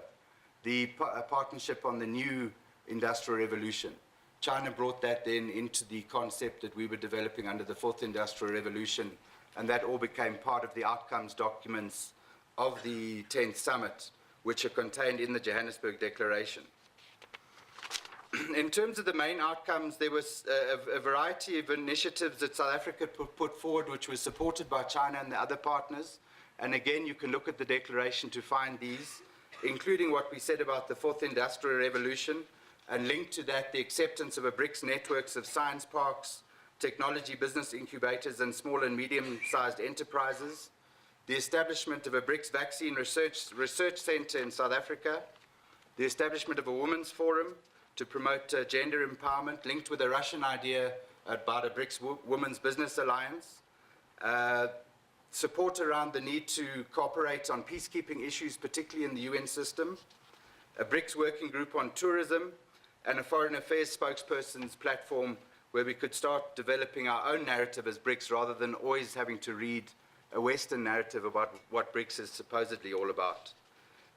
the partnership on the new industrial revolution. China brought that then into the concept that we were developing under the fourth industrial revolution, and that all became part of the outcomes documents of the 10th summit, which are contained in the Johannesburg Declaration. In terms of the main outcomes, there was a variety of initiatives that South Africa put forward, which was supported by China and the other partners. And again, you can look at the declaration to find these, including what we said about the fourth industrial revolution, and linked to that the acceptance of a BRICS networks of science parks, technology business incubators, and small and medium-sized enterprises, the establishment of a BRICS vaccine research center in South Africa, the establishment of a women's forum to promote gender empowerment, linked with a Russian idea about a BRICS Women's Business Alliance, support around the need to cooperate on peacekeeping issues, particularly in the UN system, a BRICS working group on tourism, and a foreign affairs spokesperson's platform where we could start developing our own narrative as BRICS rather than always having to read a Western narrative about what BRICS is supposedly all about.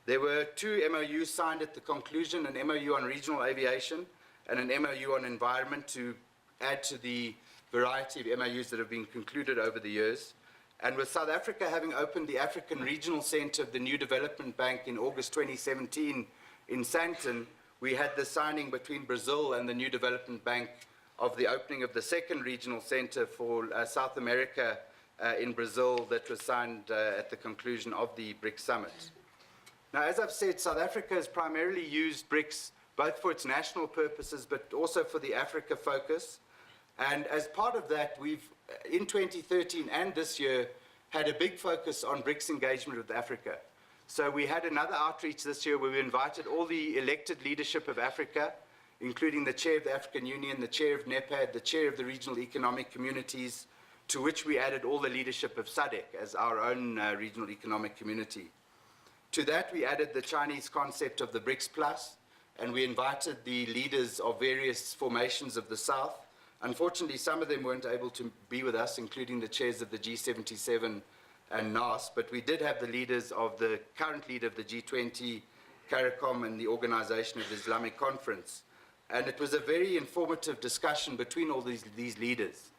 There were 2 MOUs signed at the conclusion, an MOU on regional aviation and an MOU on environment to add to the variety of MOUs that have been concluded over the years. And with South Africa having opened the African Regional Center of the New Development Bank in August 2017 in Sandton, we had the signing between Brazil and the New Development Bank of the opening of the second regional center for South America in Brazil that was signed at the conclusion of the BRICS summit. Now, as I've said, South Africa has primarily used BRICS both for its national purposes but also for the Africa focus. And as part of that, we've, in 2013 and this year, had a big focus on BRICS engagement with Africa. So we had another outreach this year where we invited all the elected leadership of Africa, including the chair of the African Union, the chair of NEPAD, the chair of the regional economic communities, to which we added all the leadership of SADC as our own regional economic community. To that, we added the Chinese concept of the BRICS Plus, and we invited the leaders of various formations of the South. Unfortunately, some of them weren't able to be with us, including the chairs of the G77 and NAS, but we did have the leaders of the current leader of the G20, CARICOM, and the Organization of the Islamic Conference. And it was a very informative discussion between all these leaders,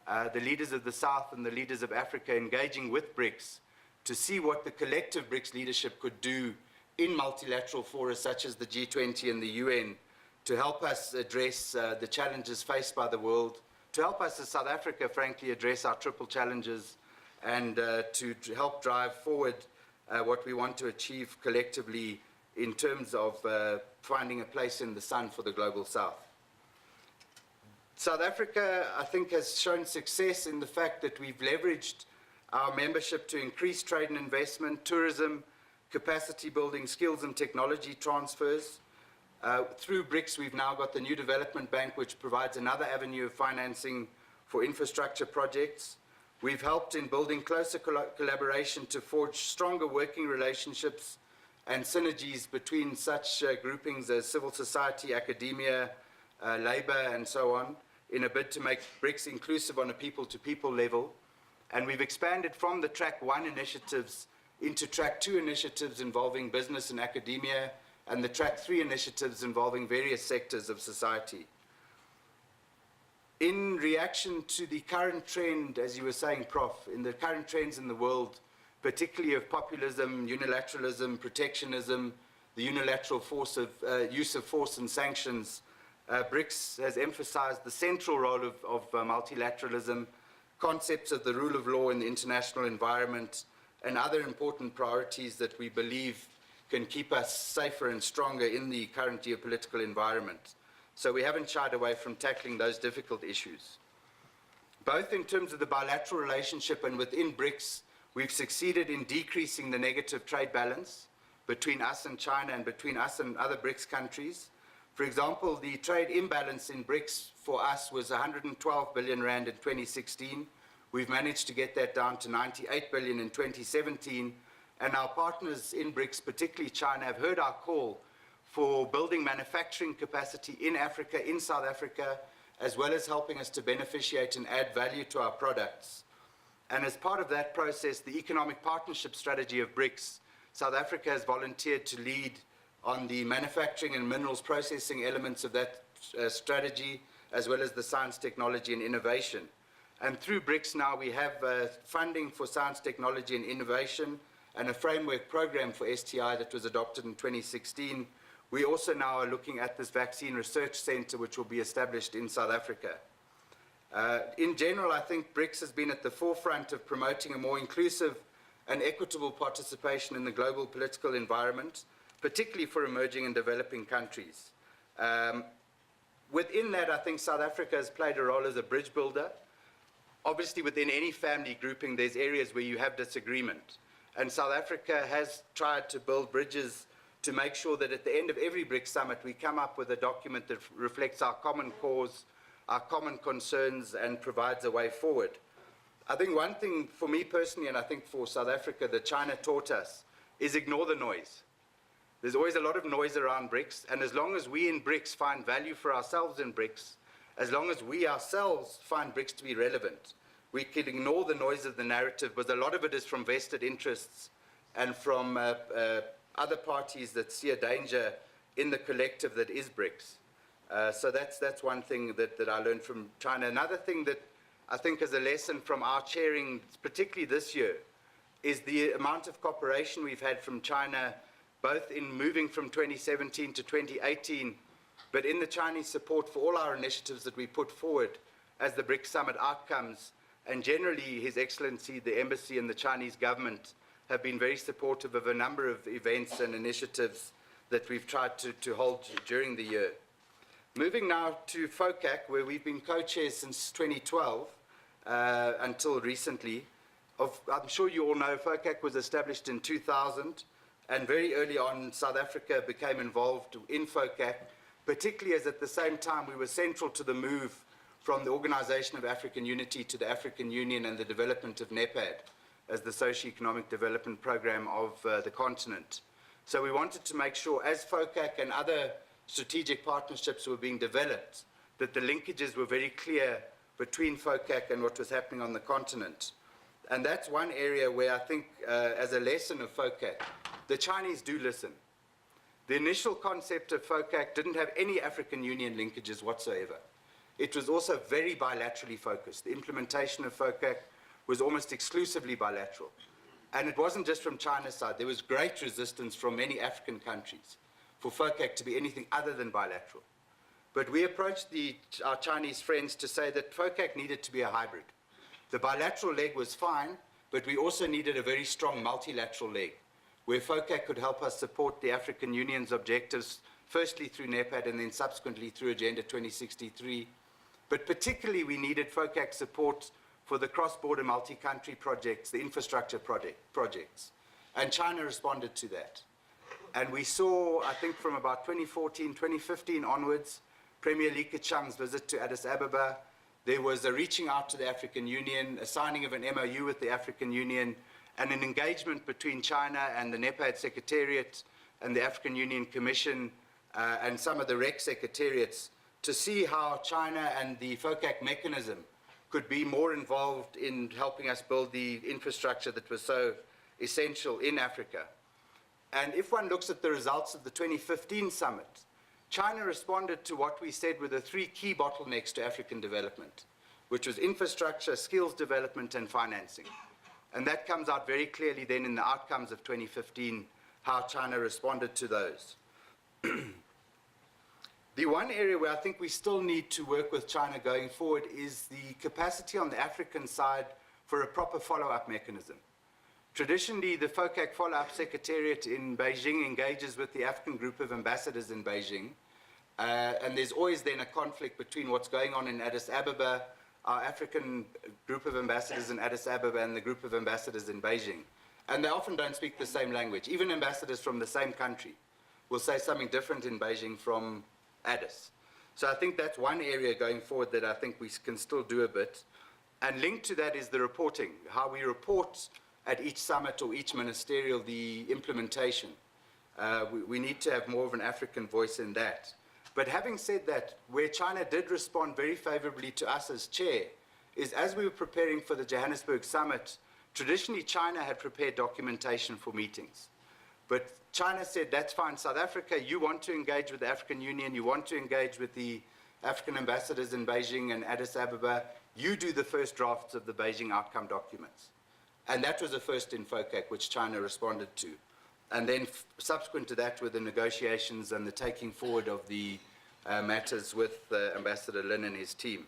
the leaders of the South and the leaders of Africa engaging with BRICS to see what the collective BRICS leadership could do in multilateral fora such as the G20 and the UN to help us address the challenges faced by the world, to help us as South Africa, frankly, address our triple challenges, and to help drive forward what we want to achieve collectively in terms of finding a place in the sun for the global South. South Africa, I think, has shown success in the fact that we've leveraged our membership to increase trade and investment, tourism, capacity building, skills and technology transfers. Through BRICS, we've now got the New Development Bank, which provides another avenue of financing for infrastructure projects. We've helped in building closer collaboration to forge stronger working relationships and synergies between such groupings as civil society, academia, labor, and so on, in a bid to make BRICS inclusive on a people-to-people level. And we've expanded from the Track 1 initiatives into Track 2 initiatives involving business and academia, and the Track 3 initiatives involving various sectors of society. In reaction to the current trend, as you were saying, Prof, in the current trends in the world, particularly of populism, unilateralism, protectionism, the unilateral use of force and sanctions, BRICS has emphasized the central role of multilateralism, concepts of the rule of law in the international environment, and other important priorities that we believe can keep us safer and stronger in the current geopolitical environment. So we haven't shied away from tackling those difficult issues. Both in terms of the bilateral relationship and within BRICS, we've succeeded in decreasing the negative trade balance between us and China and between us and other BRICS countries. For example, the trade imbalance in BRICS for us was 112 billion rand in 2016. We've managed to get that down to 98 billion in 2017. And our partners in BRICS, particularly China, have heard our call for building manufacturing capacity in Africa, in South Africa, as well as helping us to beneficiate and add value to our products. And as part of that process, the economic partnership strategy of BRICS, South Africa has volunteered to lead on the manufacturing and minerals processing elements of that strategy, as well as the science, technology, and innovation. And through BRICS now we have funding for science, technology, and innovation, and a framework program for STI that was adopted in 2016. We also now are looking at this vaccine research center, which will be established in South Africa. In general, I think BRICS has been at the forefront of promoting a more inclusive and equitable participation in the global political environment, particularly for emerging and developing countries. Within that, I think South Africa has played a role as a bridge builder. Obviously, within any family grouping, there's areas where you have disagreement. And South Africa has tried to build bridges to make sure that at the end of every BRICS summit, we come up with a document that reflects our common cause, our common concerns, and provides a way forward. I think one thing for me personally, and I think for South Africa, that China taught us, is ignore the noise. There's always a lot of noise around BRICS, and as long as we in BRICS find value for ourselves in BRICS, as long as we ourselves find BRICS to be relevant, we can ignore the noise of the narrative, but a lot of it is from vested interests and from other parties that see a danger in the collective that is BRICS. So that's one thing that I learned from China. Another thing that I think is a lesson from our chairing, particularly this year, is the amount of cooperation we've had from China, both in moving from 2017 to 2018, but in the Chinese support for all our initiatives that we put forward as the BRICS Summit outcomes. And generally, His Excellency, the Embassy and the Chinese government have been very supportive of a number of events and initiatives that we've tried to hold during the year. Moving now to FOCAC, where we've been co-chairs since 2012 until recently. I'm sure you all know FOCAC was established in 2000, and very early on South Africa became involved in FOCAC, particularly as at the same time we were central to the move from the Organization of African Unity to the African Union and the development of NEPAD as the socio-economic development program of the continent. So we wanted to make sure, as FOCAC and other strategic partnerships were being developed, that the linkages were very clear between FOCAC and what was happening on the continent. And that's one area where I think, as a lesson of FOCAC, the Chinese do listen. The initial concept of FOCAC didn't have any African Union linkages whatsoever. It was also very bilaterally focused. The implementation of FOCAC was almost exclusively bilateral. And it wasn't just from China's side. There was great resistance from many African countries for FOCAC to be anything other than bilateral. But we approached our Chinese friends to say that FOCAC needed to be a hybrid. The bilateral leg was fine, but we also needed a very strong multilateral leg, where FOCAC could help us support the African Union's objectives, firstly through NEPAD and then subsequently through Agenda 2063. But particularly we needed FOCAC support for the cross-border multi-country projects, the infrastructure projects. And China responded to that. And we saw, I think from about 2014, 2015 onwards, Premier Li Keqiang's visit to Addis Ababa. There was a reaching out to the African Union, a signing of an MOU with the African Union, and an engagement between China and the NEPAD Secretariat and the African Union Commission and some of the REC secretariats to see how China and the FOCAC mechanism could be more involved in helping us build the infrastructure that was so essential in Africa. And if one looks at the results of the 2015 summit, China responded to what we said were the three key bottlenecks to African development, which was infrastructure, skills development, and financing. And that comes out very clearly then in the outcomes of 2015, how China responded to those. The one area where I think we still need to work with China going forward is the capacity on the African side for a proper follow-up mechanism. Traditionally, the FOCAC follow-up secretariat in Beijing engages with the African group of ambassadors in Beijing, and there's always then a conflict between what's going on in Addis Ababa, our African group of ambassadors in Addis Ababa and the group of ambassadors in Beijing. And they often don't speak the same language. Even ambassadors from the same country will say something different in Beijing from Addis. So I think that's one area going forward that I think we can still do a bit. And linked to that is the reporting, how we report at each summit or each ministerial the implementation. We need to have more of an African voice in that. But having said that, where China did respond very favorably to us as chair is as we were preparing for the Johannesburg summit, traditionally China had prepared documentation for meetings. But China said, that's fine, South Africa, you want to engage with the African Union, you want to engage with the African ambassadors in Beijing and Addis Ababa, you do the first drafts of the Beijing outcome documents. And that was a first in FOCAC, which China responded to. And then subsequent to that were the negotiations and the taking forward of the matters with Ambassador Lin and his team.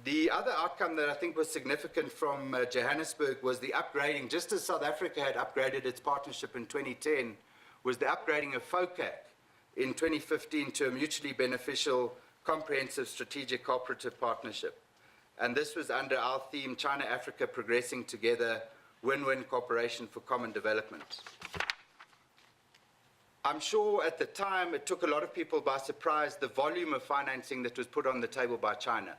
The other outcome that I think was significant from Johannesburg was the upgrading, just as South Africa had upgraded its partnership in 2010, was the upgrading of FOCAC in 2015 to a mutually beneficial, comprehensive strategic cooperative partnership. And this was under our theme, China-Africa Progressing Together, Win-Win Cooperation for Common Development. I'm sure at the time it took a lot of people by surprise the volume of financing that was put on the table by China.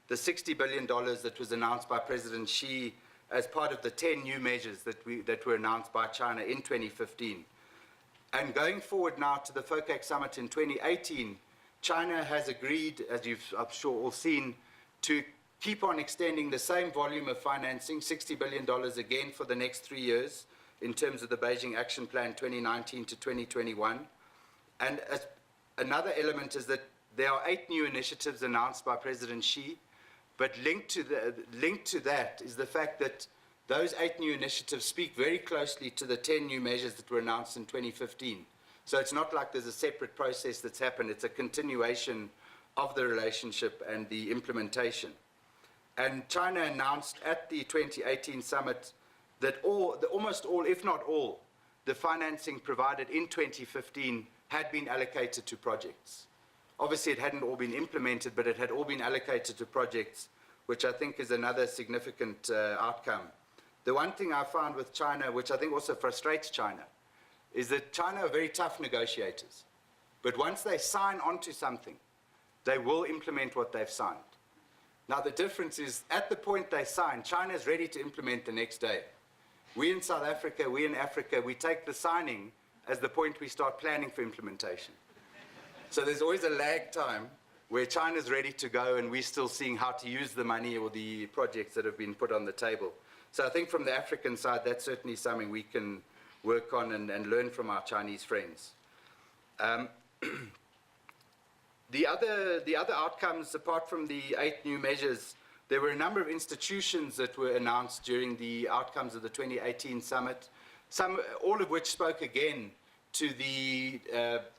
The $60 billion that was announced by President Xi as part of the 10 new measures that were announced by China in 2015. And going forward now to the FOCAC summit in 2018, China has agreed, as you've, I'm sure, all seen, to keep on extending the same volume of financing, $60 billion again for the next 3 years, in terms of the Beijing Action Plan 2019 to 2021. And another element is that there are 8 new initiatives announced by President Xi, but linked to that is the fact that those 8 new initiatives speak very closely to the 10 new measures that were announced in 2015. So it's not like there's a separate process that's happened. It's a continuation of the relationship and the implementation. And China announced at the 2018 summit that almost all, if not all, the financing provided in 2015 had been allocated to projects. Obviously, it hadn't all been implemented, but it had all been allocated to projects, which I think is another significant outcome. The one thing I found with China, which I think also frustrates China, is that China are very tough negotiators. But once they sign onto something, they will implement what they've signed. Now, the difference is, at the point they sign, China is ready to implement the next day. We in South Africa, we in Africa, we take the signing as the point we start planning for implementation. So there's always a lag time where China's ready to go and we're still seeing how to use the money or the projects that have been put on the table. So I think from the African side, that's certainly something we can work on and learn from our Chinese friends. The other outcomes, apart from the 8 new measures, there were a number of institutions that were announced during the outcomes of the 2018 summit, all of which spoke again to the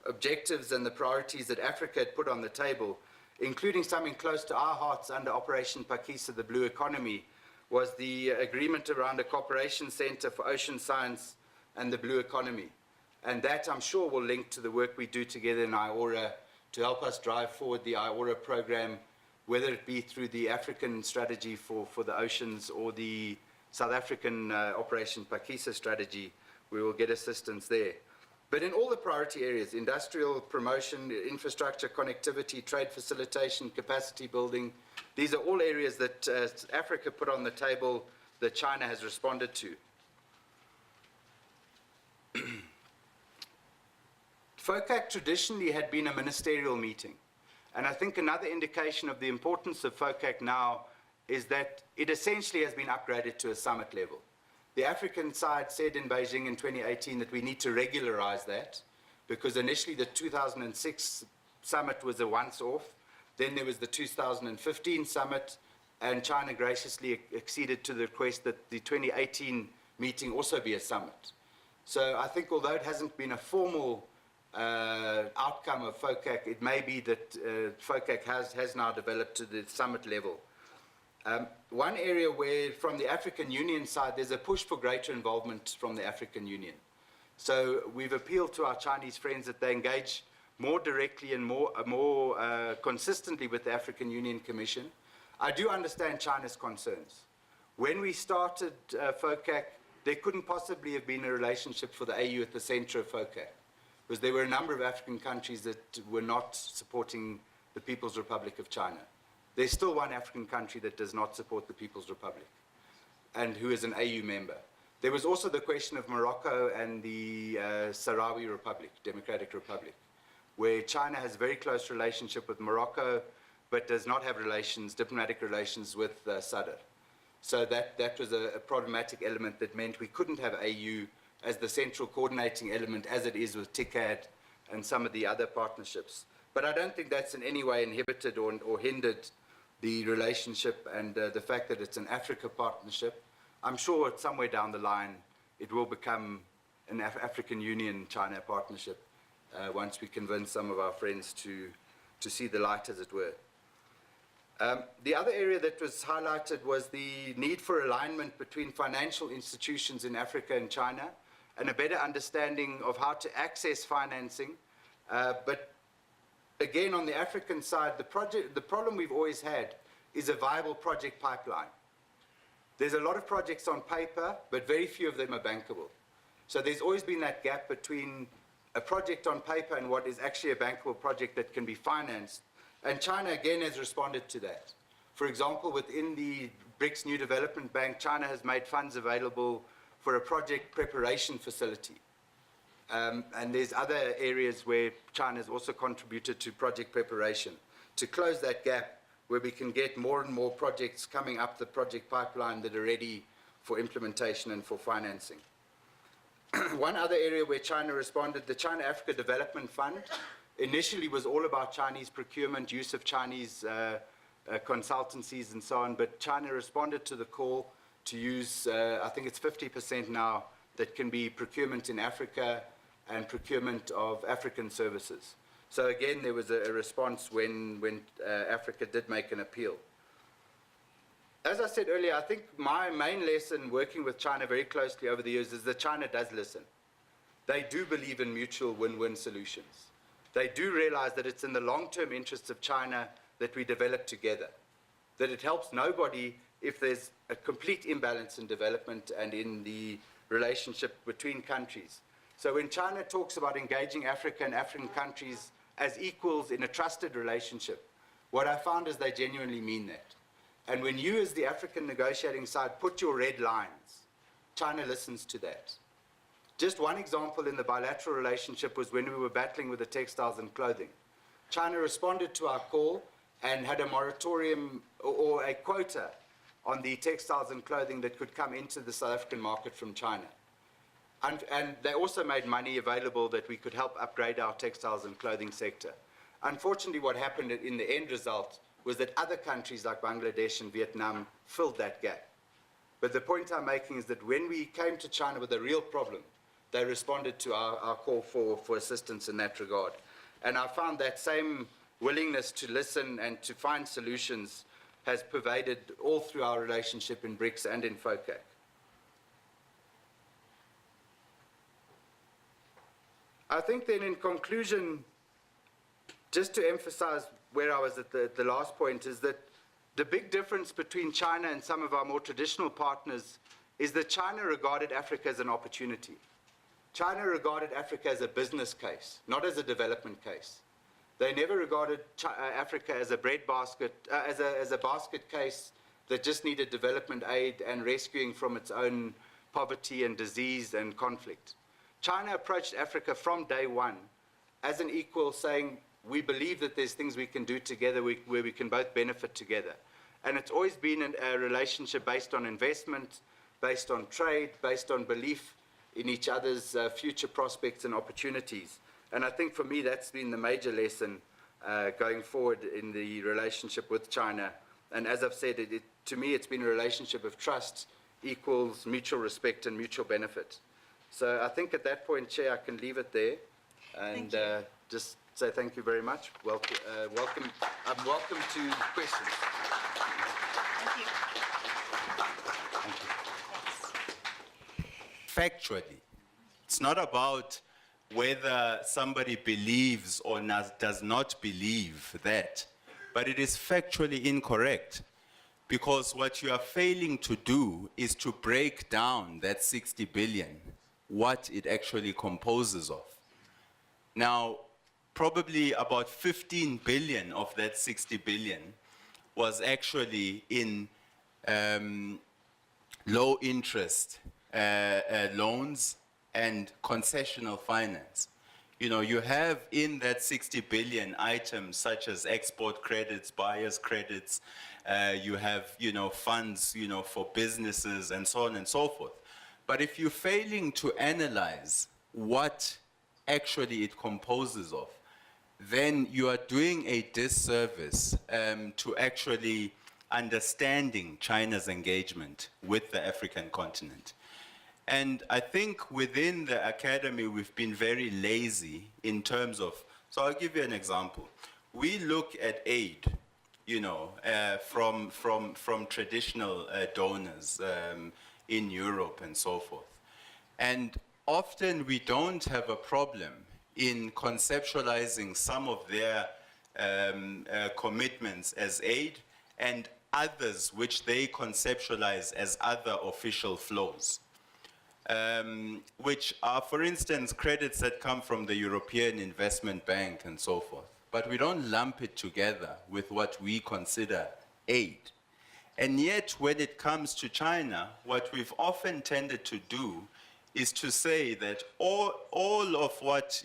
objectives and the priorities that Africa had put on the table, including something close to our hearts under Operation Pakisa, the Blue Economy, was the agreement around a cooperation center for ocean science and the blue economy. And that, I'm sure, will link to the work we do together in IORA to help us drive forward the IORA program, whether it be through the African strategy for the oceans or the South African Operation Pakisa strategy. We will get assistance there. But in all the priority areas, industrial promotion, infrastructure, connectivity, trade facilitation, capacity building, these are all areas that Africa put on the table that China has responded to. FOCAC traditionally had been a ministerial meeting. And I think another indication of the importance of FOCAC now is that it essentially has been upgraded to a summit level. The African side said in Beijing in 2018 that we need to regularize that, because initially the 2006 summit was a once-off. Then there was the 2015 summit, and China graciously acceded to the request that the 2018 meeting also be a summit. So I think although it hasn't been a formal outcome of FOCAC, it may be that FOCAC has now developed to the summit level. One area where, from the African Union side, there's a push for greater involvement from the African Union. So we've appealed to our Chinese friends that they engage more directly and more consistently with the African Union Commission. I do understand China's concerns. When we started FOCAC, there couldn't possibly have been a relationship for the AU at the center of FOCAC, because there were a number of African countries that were not supporting the People's Republic of China. There's still one African country that does not support the People's Republic, and who is an AU member. There was also the question of Morocco and the Sahrawi Republic, Democratic Republic, where China has a very close relationship with Morocco, but does not have relations, diplomatic relations with Sadr. So that was a problematic element that meant we couldn't have AU as the central coordinating element, as it is with TICAD and some of the other partnerships. But I don't think that's in any way inhibited or hindered the relationship and the fact that it's an Africa partnership. I'm sure somewhere down the line it will become an African Union-China partnership once we convince some of our friends to see the light, as it were. The other area that was highlighted was the need for alignment between financial institutions in Africa and China, and a better understanding of how to access financing. But again, on the African side, the problem we've always had is a viable project pipeline. There's a lot of projects on paper, but very few of them are bankable. So there's always been that gap between a project on paper and what is actually a bankable project that can be financed. And China, again, has responded to that. For example, within the BRICS New Development Bank, China has made funds available for a project preparation facility. And there's other areas where China has also contributed to project preparation to close that gap where we can get more and more projects coming up the project pipeline that are ready for implementation and for financing. One other area where China responded, the China Africa Development Fund, initially was all about Chinese procurement, use of Chinese consultancies and so on, but China responded to the call to use, I think it's 50% now, that can be procurement in Africa and procurement of African services. So again, there was a response when Africa did make an appeal. As I said earlier, I think my main lesson working with China very closely over the years is that China does listen. They do believe in mutual win-win solutions. They do realize that it's in the long-term interests of China that we develop together, that it helps nobody if there's a complete imbalance in development and in the relationship between countries. So when China talks about engaging Africa and African countries as equals in a trusted relationship, what I found is they genuinely mean that. And when you as the African negotiating side put your red lines, China listens to that. Just one example in the bilateral relationship was when we were battling with the textiles and clothing. China responded to our call and had a moratorium or a quota on the textiles and clothing that could come into the South African market from China. And they also made money available that we could help upgrade our textiles and clothing sector. Unfortunately, what happened in the end result was that other countries like Bangladesh and Vietnam filled that gap. But the point I'm making is that when we came to China with a real problem, they responded to our call for assistance in that regard. And I found that same willingness to listen and to find solutions has pervaded all through our relationship in BRICS and in FOCAC. I think then in conclusion, just to emphasize where I was at the last point, is that the big difference between China and some of our more traditional partners is that China regarded Africa as an opportunity. China regarded Africa as a business case, not as a development case. They never regarded Africa as a breadbasket, as a basket case that just needed development aid and rescuing from its own poverty and disease and conflict. China approached Africa from day one as an equal, saying, we believe that there's things we can do together where we can both benefit together. And it's always been a relationship based on investment, based on trade, based on belief in each other's future prospects and opportunities. And I think for me, that's been the major lesson going forward in the relationship with China. And as I've said, to me, it's been a relationship of trust, equals mutual respect and mutual benefit. So I think at that point, Chair, I can leave it there and just say thank you very much. Welcome to questions.
Thank you.
Factually, it's not about whether somebody believes or does not believe that, but it is factually incorrect, because what you are failing to do is to break down that 60 billion, what it actually composes of. Now, probably about 15 billion of that 60 billion was actually in low interest loans and concessional finance. You know, you have in that 60 billion items such as export credits, buyer's credits, you have, funds, for businesses and so on and so forth. But if you're failing to analyze what actually it composes of, then you are doing a disservice to actually understanding China's engagement with the African continent. And I think within the academy, we've been very lazy in terms of, so I'll give you an example. We look at aid, from traditional donors in Europe and so forth. And often we don't have a problem in conceptualizing some of their commitments as aid and others which they conceptualize as other official flows. Which are, for instance, credits that come from the European Investment Bank and so forth. But we don't lump it together with what we consider aid. And yet, when it comes to China, what we've often tended to do is to say that all of what,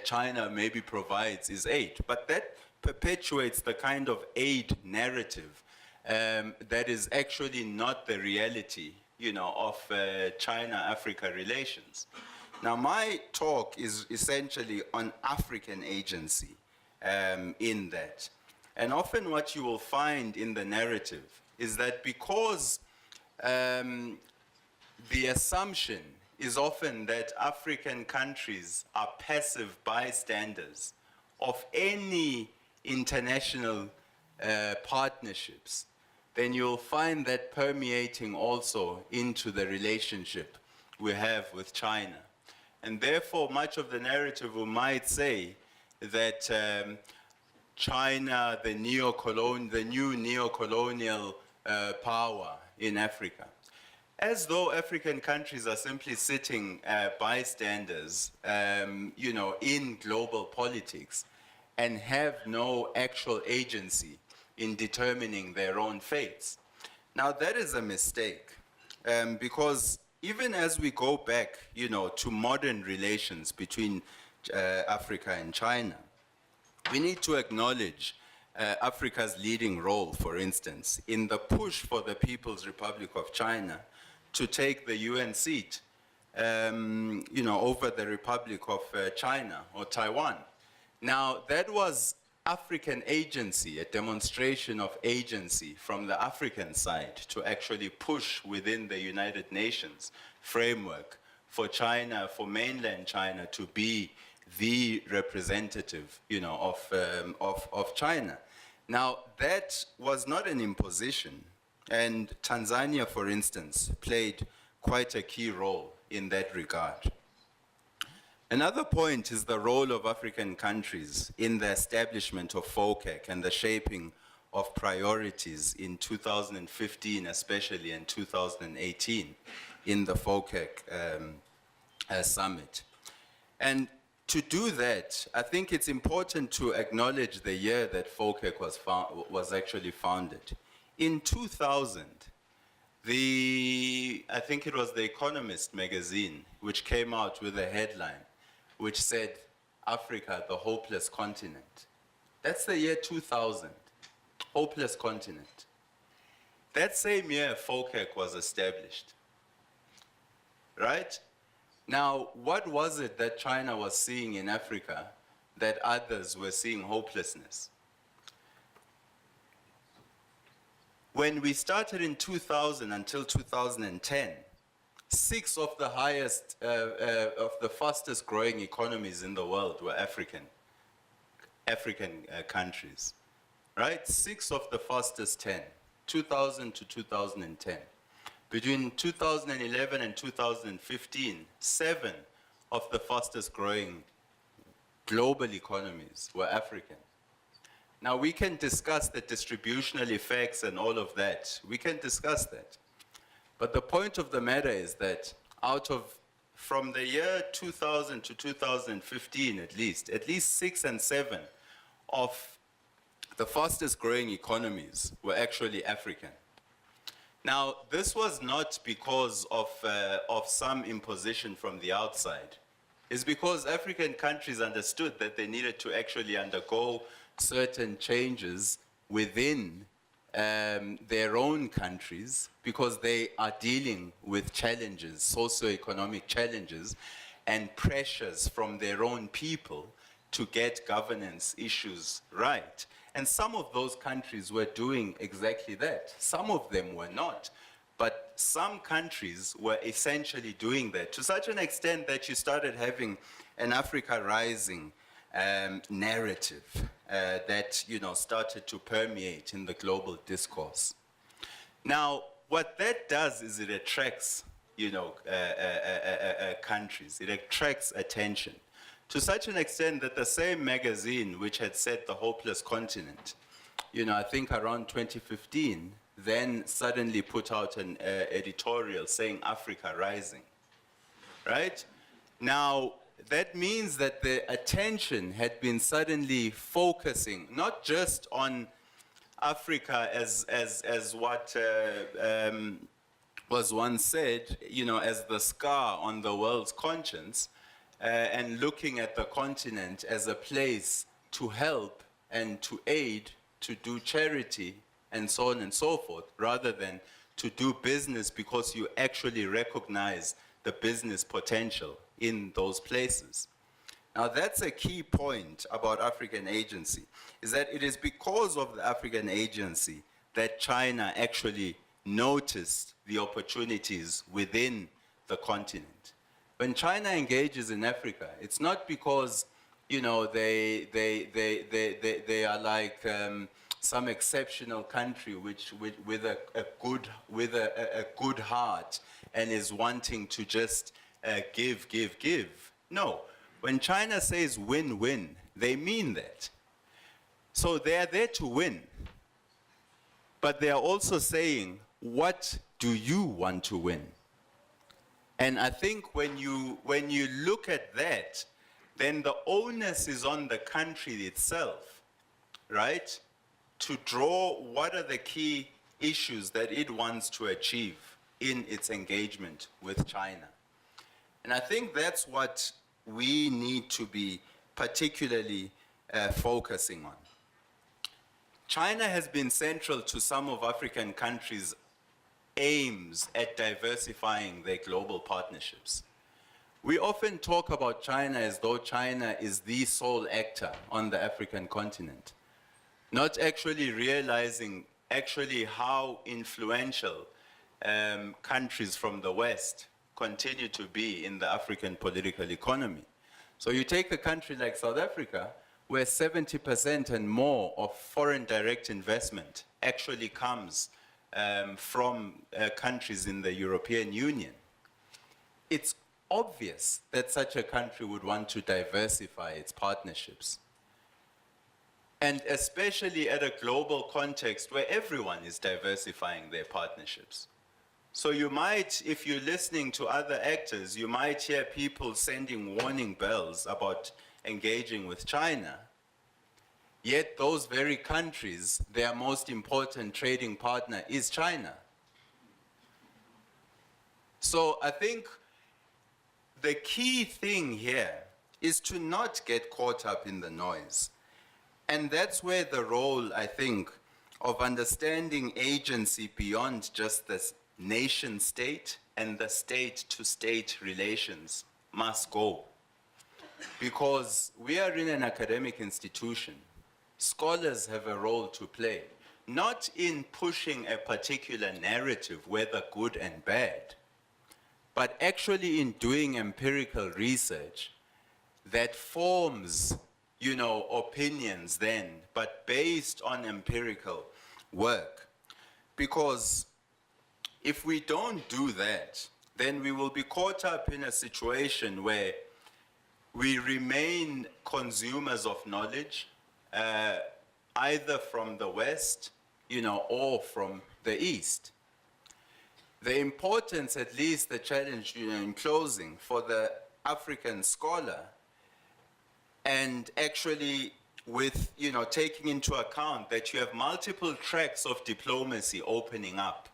China maybe provides is aid, but that perpetuates the kind of aid narrative that is actually not the reality, of China-Africa relations. Now, my talk is essentially on African agency in that. And often what you will find in the narrative is that because the assumption is often that African countries are passive bystanders of any international partnerships, then you'll find that permeating also into the relationship we have with China. And therefore, much of the narrative we might say that China, the new neo-colonial power in Africa, as though African countries are simply sitting bystanders, in global politics and have no actual agency in determining their own fates. Now, that is a mistake, because even as we go back, to modern relations between Africa and China, we need to acknowledge Africa's leading role, for instance, in the push for the People's Republic of China to take the UN seat, over the Republic of China or Taiwan. Now, that was African agency, a demonstration of agency from the African side to actually push within the United Nations framework for China, for mainland China to be the representative, of China. Now, that was not an imposition, and Tanzania, for instance, played quite a key role in that regard. Another point is the role of African countries in the establishment of FOCAC and the shaping of priorities in 2015, especially in 2018, in the FOCAC summit. And to do that, I think it's important to acknowledge the year that FOCAC was actually founded. In 2000, I think it was The Economist magazine, which came out with a headline which said, Africa, the hopeless continent. That's the year 2000, hopeless continent. That same year, FOCAC was established, right? Now, what was it that China was seeing in Africa that others were seeing hopelessness? When we started in 2000 until 2010, 6 of the highest, of the fastest growing economies in the world were African countries, right? 6 of the fastest 10, 2000 to 2010. Between 2011 and 2015, 7 of the fastest growing global economies were African. Now, we can discuss the distributional effects and all of that. We can discuss that. But the point of the matter is that from the year 2000 to 2015 at least 6 and 7 of the fastest growing economies were actually African. Now, this was not because of some imposition from the outside. It's because African countries understood that they needed to actually undergo certain changes within their own countries because they are dealing with challenges, socioeconomic challenges, and pressures from their own people to get governance issues right. And some of those countries were doing exactly that. Some of them were not. But some countries were essentially doing that to such an extent that you started having an Africa Rising narrative that started to permeate in the global discourse. Now, what that does is it attracts countries. It attracts attention to such an extent that the same magazine which had said the hopeless continent, I think around 2015, then suddenly put out an editorial saying Africa Rising, right? Now, that means that the attention had been suddenly focusing not just on Africa as what was once said, you know, as the scar on the world's conscience, and looking at the continent as a place to help and to aid, to do charity, and so on and so forth, rather than to do business because you actually recognize the business potential in those places. Now, that's a key point about African agency, is that it is because of the African agency that China actually noticed the opportunities within the continent. When China engages in Africa, it's not because, you know, they are like some exceptional country with a good heart and is wanting to just give. No, when China says win-win, they mean that. So they are there to win, but they are also saying, what do you want to win? And I think when you look at that, then the onus is on the country itself, right? To draw what are the key issues that it wants to achieve in its engagement with China. And I think that's what we need to be particularly focusing on. China has been central to some of African countries' aims at diversifying their global partnerships. We often talk about China as though China is the sole actor on the African continent, not actually realizing actually how influential countries from the West continue to be in the African political economy. So you take a country like South Africa, where 70% and more of foreign direct investment actually comes from countries in the European Union. It's obvious that such a country would want to diversify its partnerships. And especially at a global context where everyone is diversifying their partnerships. So you might, if you're listening to other actors, you might hear people sending warning bells about engaging with China. Yet those very countries, their most important trading partner is China. So I think the key thing here is to not get caught up in the noise. And that's where the role, I think, of understanding agency beyond just this nation state and the state-to-state relations must go. Because we are in an academic institution. Scholars have a role to play, not in pushing a particular narrative, whether good and bad, but actually in doing empirical research that forms, you know, opinions then, but based on empirical work. Because if we don't do that, then we will be caught up in a situation where we remain consumers of knowledge, either from the West, you know, or from the East. The importance, at least the challenge, you know, in closing, for the African scholar, and actually with, you know, taking into account that you have multiple tracks of diplomacy opening up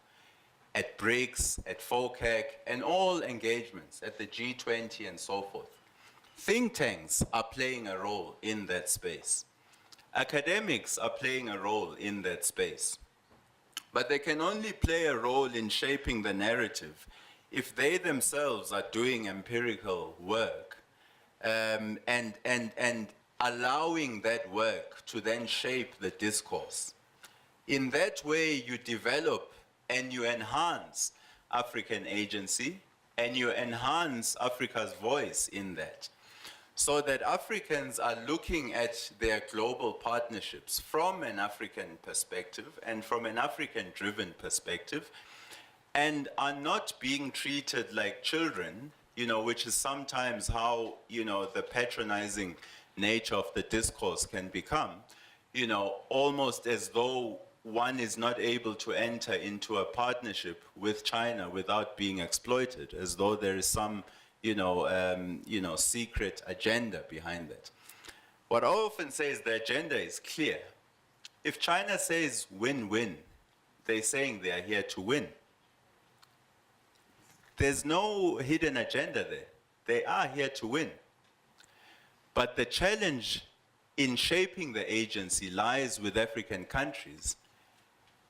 at BRICS, at FOCAC, and all engagements at the G20 and so forth. Think tanks are playing a role in that space. Academics are playing a role in that space. But they can only play a role in shaping the narrative if they themselves are doing empirical work and allowing that work to then shape the discourse. In that way, you develop and you enhance African agency and you enhance Africa's voice in that. So that Africans are looking at their global partnerships from an African perspective and from an African-driven perspective, and are not being treated like children, you know, which is sometimes how, you know, the patronizing nature of the discourse can become, you know, almost as though one is not able to enter into a partnership with China without being exploited, as though there is some secret agenda behind it. What I often say is the agenda is clear. if China says win-win, they're saying they are here to win. There's no hidden agenda there. They are here to win. But the challenge in shaping the agency lies with African countries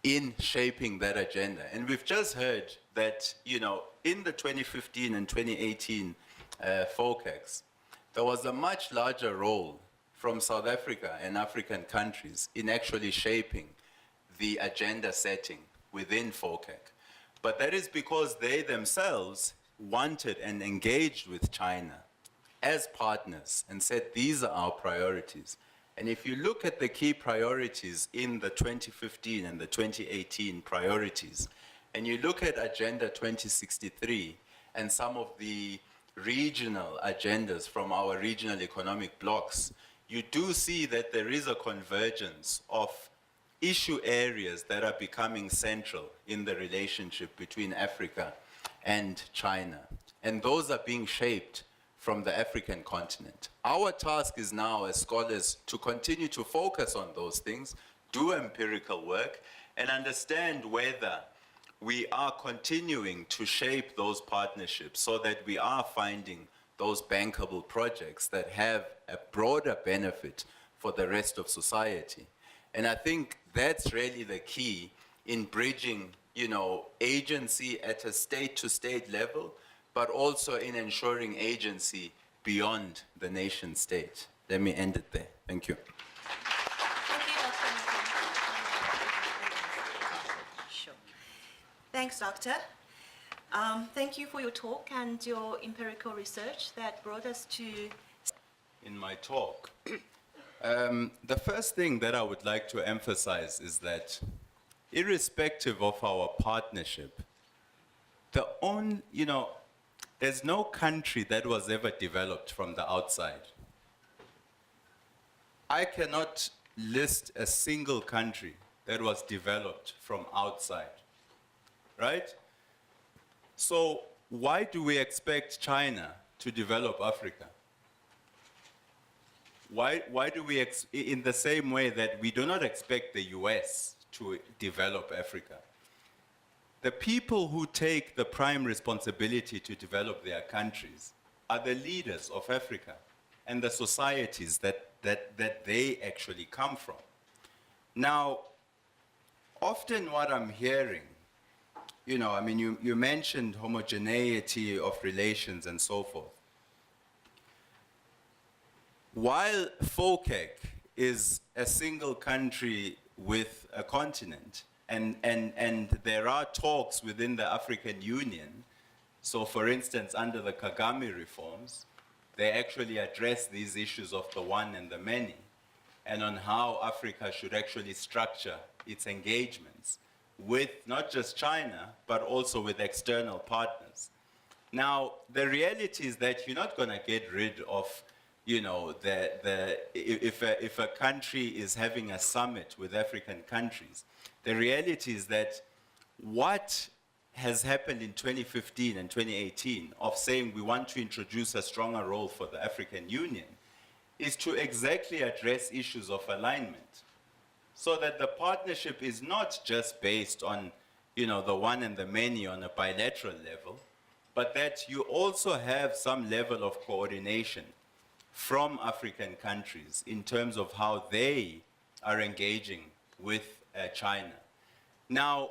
in shaping that agenda. And we've just heard that, you know, in the 2015 and 2018 FOCACs, there was a much larger role from South Africa and African countries in actually shaping the agenda setting within FOCAC. But that is because they themselves wanted and engaged with China as partners and said, these are our priorities. And if you look at the key priorities in the 2015 and the 2018 priorities, and you look at Agenda 2063 and some of the regional agendas from our regional economic blocks, you do see that there is a convergence of issue areas that are becoming central in the relationship between Africa and China. And those are being shaped from the African continent. Our task is now as scholars to continue to focus on those things, do empirical work, and understand whether we are continuing to shape those partnerships so that we are finding those bankable projects that have a broader benefit for the rest of society. And I think that's really the key in bridging, you know, agency at a state-to-state level, but also in ensuring agency beyond the nation state. Let me end it there. Thank you.
Thank you, Dr. Nguyen. Sure. Thanks, Doctor. Thank you for your talk and your empirical research that brought us to...
In my talk, the first thing that I would like to emphasize is that irrespective of our partnership, there's no country that was ever developed from the outside. I cannot list a single country that was developed from outside, right? So why do we expect China to develop Africa? Why do we, in the same way that we do not expect the US to develop Africa? The people who take the prime responsibility to develop their countries are the leaders of Africa and the societies that they actually come from. Now, often what I'm hearing, you know, I mean, you mentioned homogeneity of relations and so forth. While FOCAC is a single country with a continent, and there are talks within the African Union, so for instance, under the Kagame reforms, they actually address these issues of the one and the many, and on how Africa should actually structure its engagements with not just China, but also with external partners. Now, the reality is that you're not going to get rid of, you know, if a country is having a summit with African countries, the reality is that what has happened in 2015 and 2018 of saying we want to introduce a stronger role for the African Union is to exactly address issues of alignment, so that the partnership is not just based on, you know, the one and the many on a bilateral level, but that you also have some level of coordination from African countries in terms of how they are engaging with China. Now,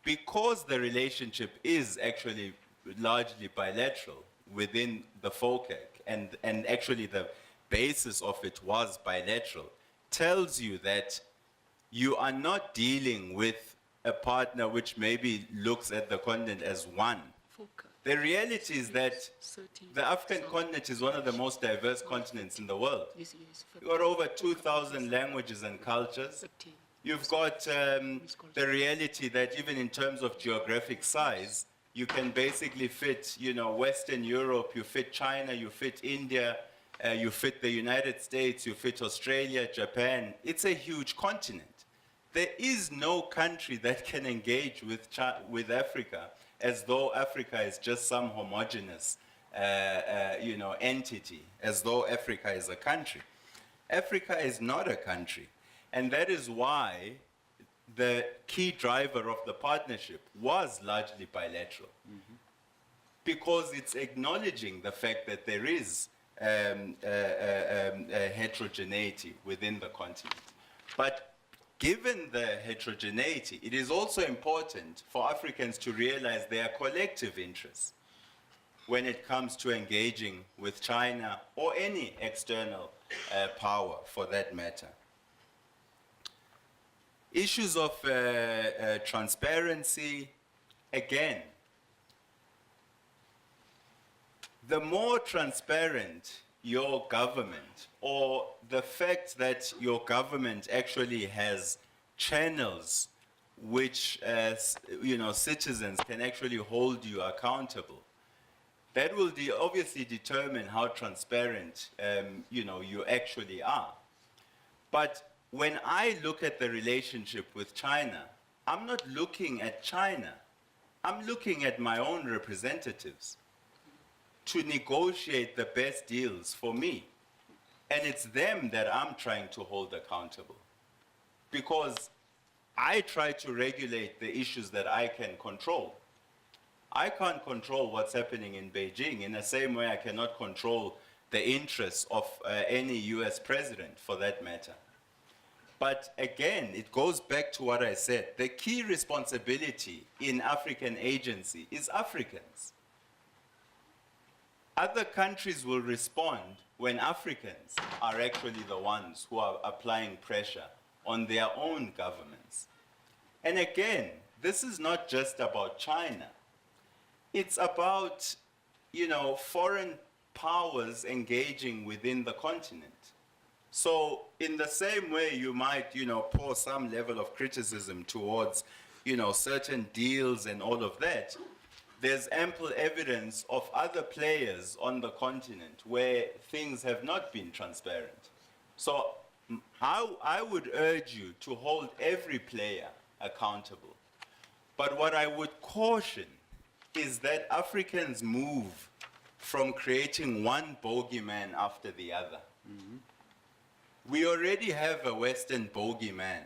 because the relationship is actually largely bilateral within the FOCAC, and actually the basis of it was bilateral, tells you that you are not dealing with a partner which maybe looks at the continent as one. The reality is that the African continent is one of the most diverse continents in the world. You've got over 2,000 languages and cultures. You've got the reality that even in terms of geographic size, you can basically fit, you know, Western Europe, you fit China, you fit India, you fit the United States, you fit Australia, Japan. It's a huge continent. There is no country that can engage with Africa as though Africa is just some homogeneous you know, entity, as though Africa is a country. Africa is not a country. And that is why the key driver of the partnership was largely bilateral. Because it's acknowledging the fact that there is a heterogeneity within the continent. But given the heterogeneity, it is also important for Africans to realize their collective interests when it comes to engaging with China or any external power for that matter. Issues of transparency, again, the more transparent your government, or the fact that your government actually has channels which citizens can actually hold you accountable, that will obviously determine how transparent you actually are. But when I look at the relationship with China, I'm not looking at China. I'm looking at my own representatives to negotiate the best deals for me. And it's them that I'm trying to hold accountable. Because I try to regulate the issues that I can control. I can't control what's happening in Beijing in the same way I cannot control the interests of any US president for that matter. But again, it goes back to what I said. The key responsibility in African agency is Africans. Other countries will respond when Africans are actually the ones who are applying pressure on their own governments. And again, this is not just about China. It's about, foreign powers engaging within the continent. So in the same way you might, pour some level of criticism towards, certain deals and all of that, there's ample evidence of other players on the continent where things have not been transparent. So I would urge you to hold every player accountable. But what I would caution is that Africans move from creating one bogeyman after the other. We already have a Western bogeyman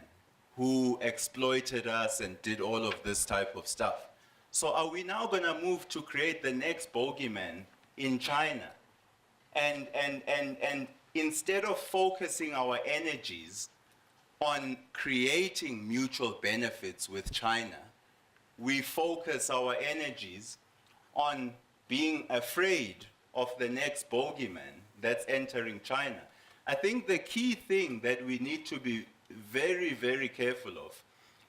who exploited us and did all of this type of stuff. So are we now going to move to create the next bogeyman in China? And instead of focusing our energies on creating mutual benefits with China, we focus our energies on being afraid of the next bogeyman that's entering China. I think the key thing that we need to be very, very careful of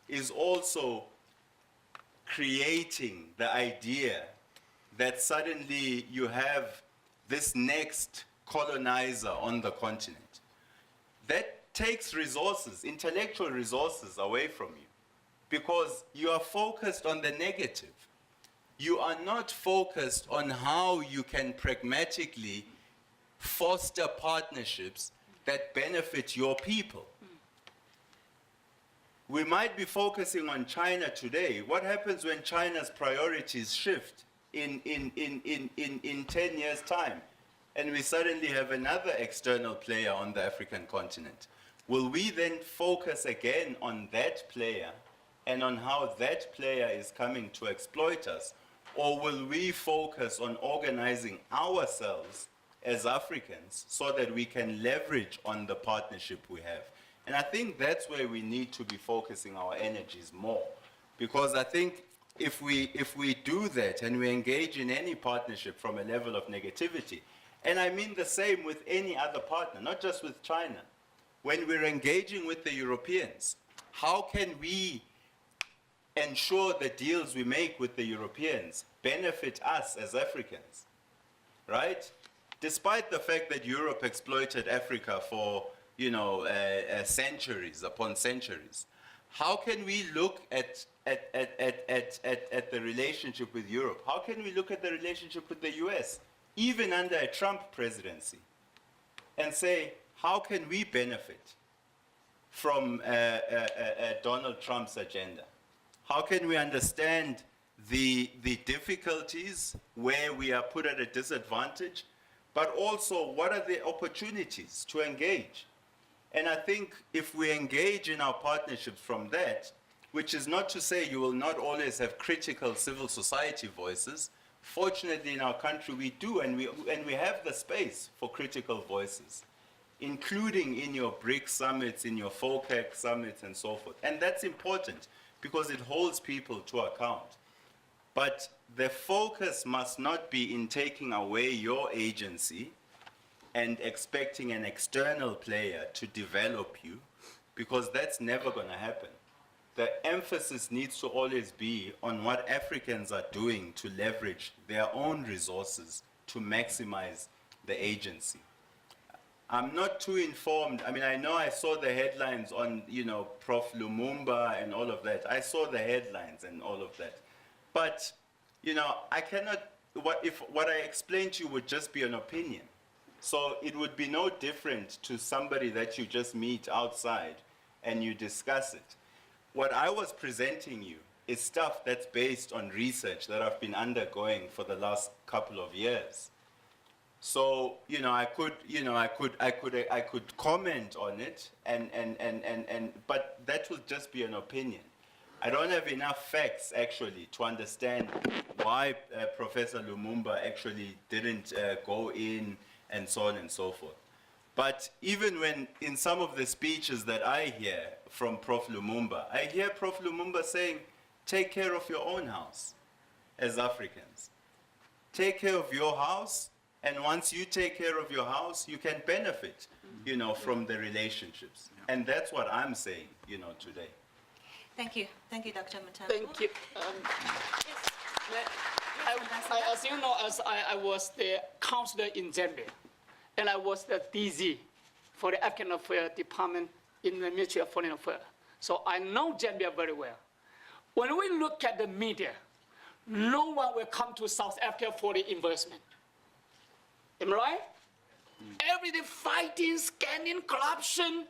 is also creating the idea that suddenly you have this next colonizer on the continent. That takes resources, intellectual resources away from you, because you are focused on the negative. You are not focused on how you can pragmatically foster partnerships that benefit your people. We might be focusing on China today. What happens when China's priorities shift in 10 years' time, and we suddenly have another external player on the African continent? Will we then focus again on that player and on how that player is coming to exploit us? Or will we focus on organizing ourselves as Africans so that we can leverage on the partnership we have? And I think that's where we need to be focusing our energies more. Because I think if we do that and we engage in any partnership from a level of negativity, and I mean the same with any other partner, not just with China. When we're engaging with the Europeans, how can we ensure the deals we make with the Europeans benefit us as Africans, right? Despite the fact that Europe exploited Africa for, centuries upon centuries, how can we look at the relationship with Europe? How can we look at the relationship with the US, even under a Trump presidency, and say, how can we benefit from Donald Trump's agenda? How can we understand the difficulties where we are put at a disadvantage, but also what are the opportunities to engage? And I think if we engage in our partnerships from that, which is not to say you will not always have critical civil society voices. Fortunately, in our country, we do, and we have the space for critical voices, including in your BRICS summits, in your FOCAC summits, and so forth. And that's important because it holds people to account. But the focus must not be in taking away your agency and expecting an external player to develop you, because that's never going to happen. The emphasis needs to always be on what Africans are doing to leverage their own resources to maximize the agency. I'm not too informed. I mean, I know I saw the headlines on, Prof. Lumumba and all of that. I saw the headlines and all of that. But, I cannot, what I explained to you would just be an opinion. So it would be no different to somebody that you just meet outside and you discuss it. What I was presenting you is stuff that's based on research that I've been undergoing for the last couple of years. So, I could comment on it, but that will just be an opinion. I don't have enough facts actually to understand why Professor Lumumba actually didn't go in and so on and so forth. But even when in some of the speeches that I hear from Prof. Lumumba, I hear Prof. Lumumba saying, take care of your own house as Africans. Take care of your house, and once you take care of your house, you can benefit, from the relationships. And that's what I'm saying, today.
Thank you. Thank you, Dr. Mutambo.
Thank you. As you know, I was the counselor in Zambia, and I was the DZ for the African Affairs Department in the Ministry of Foreign Affairs. So I know Zambia very well. When we look at the media, no one will come to South Africa for the investment. Am I right? Every day fighting, scanning, corruption,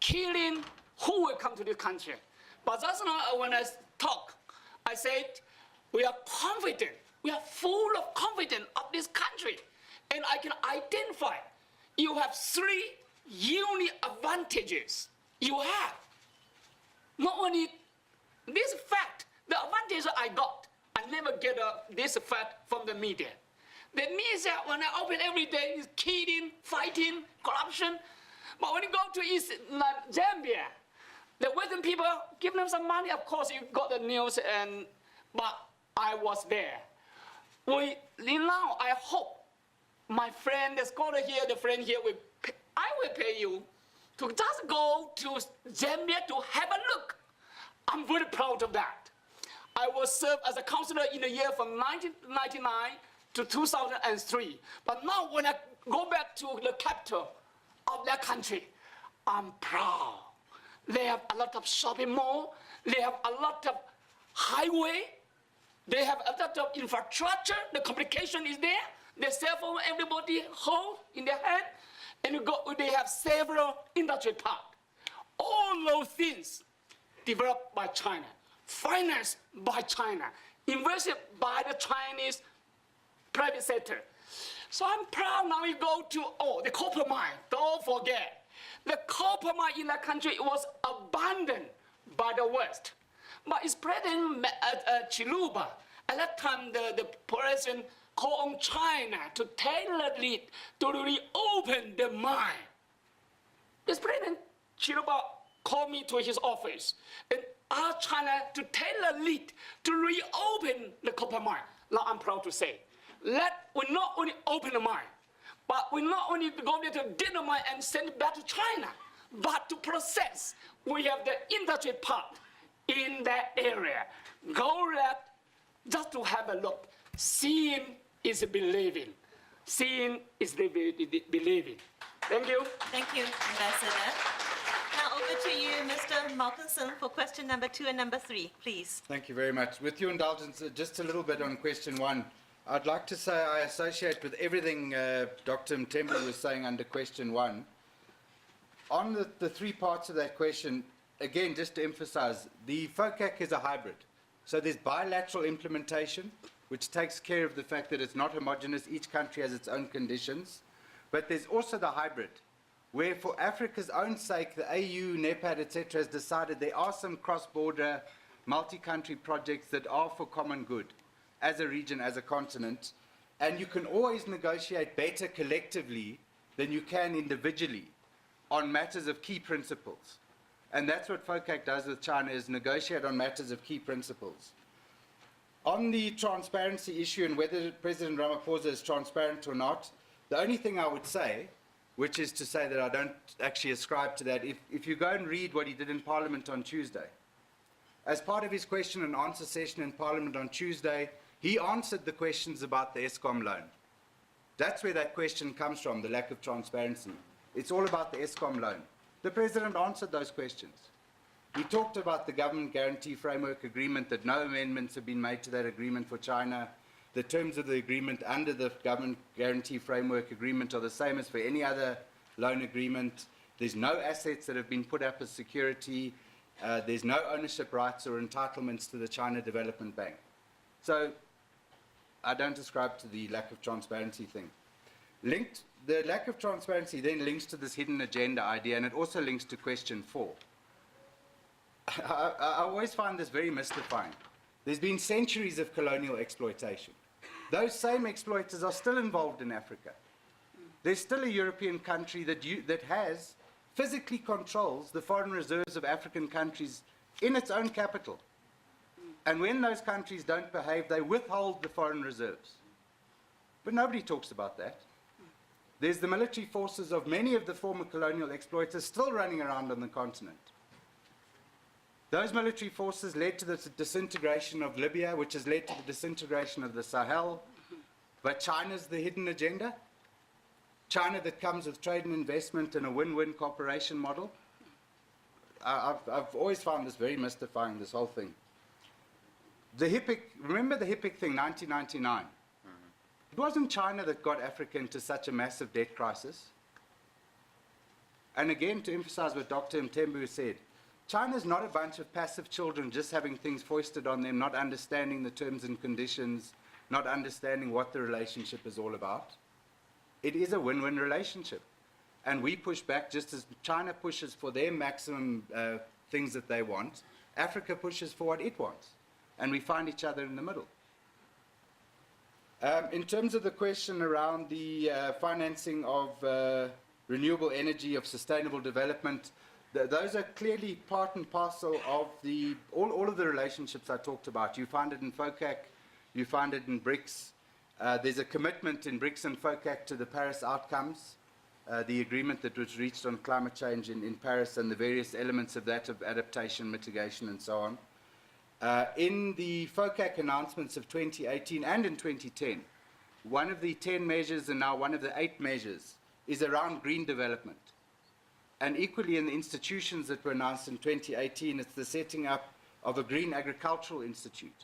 killing, who will come to this country? But that's not when I talk. I said, we are confident. We are full of confidence of this country. And I can identify, you have 3 unique advantages. You have. Not only this fact, the advantage I got, I never get this fact from the media. That means that when I open every day, it's killing, fighting, corruption. But when you go to East Zambia, the Western people give them some money. Of course, you got the news, but I was there. Now I hope my friend, the scholar here, the friend here, I will pay you to just go to Zambia to have a look. I'm very proud of that. I was served as a counselor in the year from 1999 to 2003. But now when I go back to the capital of that country, I'm proud. They have a lot of shopping mall. They have a lot of highway. They have a lot of infrastructure. The communication is there. The cell phone everybody hold in their hand. And they have several industry parks. All those things developed by China, financed by China, invested by the Chinese private sector. So I'm proud now you go to, the copper mine. Don't forget. The copper mine in that country was abandoned by the West. But it's President Chiluba, at that time the president called on China to tailor-lead to reopen the mine. This President Chiluba called me to his office and asked China to tailor-lead to reopen the copper mine. Now I'm proud to say, we not only open the mine, but we not only go there to dig the mine and send it back to China, but to process. We have the industry park in that area. Go there just to have a look. Seeing is believing. Seeing is believing. Thank you.
Thank you, Ambassador. Now over to you, Mr. Malkinson, for question number 2 and number 3, please.
Thank you very much. With your indulgence, just a little bit on question 1. I'd like to say I associate with everything Dr. Mtembu was saying under question 1. On the 3 parts of that question, again, just to emphasize, the FOCAC is a hybrid. So there's bilateral implementation, which takes care of the fact that it's not homogeneous. Each country has its own conditions. But there's also the hybrid, where for Africa's own sake, the AU, NEPAD, etc., has decided there are some cross-border, multi-country projects that are for common good, as a region, as a continent, and you can always negotiate better collectively than you can individually on matters of key principles. And that's what FOCAC does with China, is negotiate on matters of key principles. On the transparency issue and whether President Ramaphosa is transparent or not, the only thing I would say, which is to say that I don't actually ascribe to that, if you go and read what he did in Parliament on Tuesday, as part of his question and answer session in Parliament on Tuesday, he answered the questions about the ESCOM loan. That's where that question comes from, the lack of transparency. It's all about the ESCOM loan. The President answered those questions. He talked about the Government Guarantee Framework Agreement, that no amendments have been made to that agreement for China. The terms of the agreement under the Government Guarantee Framework Agreement are the same as for any other loan agreement. There's no assets that have been put up as security. There's no ownership rights or entitlements to the China Development Bank. So I don't ascribe to the lack of transparency thing. The lack of transparency then links to this hidden agenda idea, and it also links to question 4. I always find this very mystifying. There's been centuries of colonial exploitation. Those same exploiters are still involved in Africa. There's still a European country that has physically controls the foreign reserves of African countries in its own capital. And when those countries don't behave, they withhold the foreign reserves. But nobody talks about that. There's the military forces of many of the former colonial exploiters still running around on the continent. Those military forces led to the disintegration of Libya, which has led to the disintegration of the Sahel. But China's the hidden agenda? China that comes with trade and investment and a win-win cooperation model? I've always found this very mystifying, this whole thing. Remember the HIPC thing, 1999? It wasn't China that got Africa into such a massive debt crisis. And again, to emphasize what Dr. Mtembu said, China's not a bunch of passive children just having things foisted on them, not understanding the terms and conditions, not understanding what the relationship is all about. It is a win-win relationship. And we push back just as China pushes for their maximum things that they want. Africa pushes for what it wants. And we find each other in the middle. In terms of the question around the financing of renewable energy, of sustainable development, those are clearly part and parcel of all of the relationships I talked about. You find it in FOCAC, you find it in BRICS. There's a commitment in BRICS and FOCAC to the Paris outcomes, the agreement that was reached on climate change in Paris and the various elements of that, of adaptation, mitigation, and so on. In the FOCAC announcements of 2018 and in 2010, one of the 10 measures and now one of the 8 measures is around green development. And equally in the institutions that were announced in 2018, it's the setting up of a Green Agricultural Institute.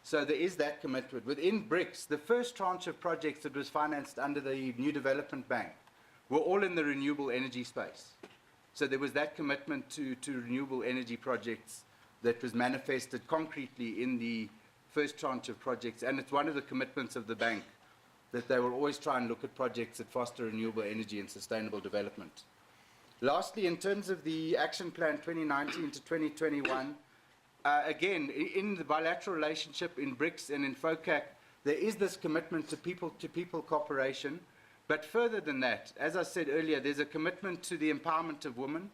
So there is that commitment. Within BRICS, the first tranche of projects that was financed under the New Development Bank were all in the renewable energy space. So there was that commitment to renewable energy projects that was manifested concretely in the first tranche of projects. And it's one of the commitments of the bank that they will always try and look at projects that foster renewable energy and sustainable development. Lastly, in terms of the Action Plan 2019 to 2021, again, in the bilateral relationship in BRICS and in FOCAC, there is this commitment to people cooperation. But further than that, as I said earlier, there's a commitment to the empowerment of women,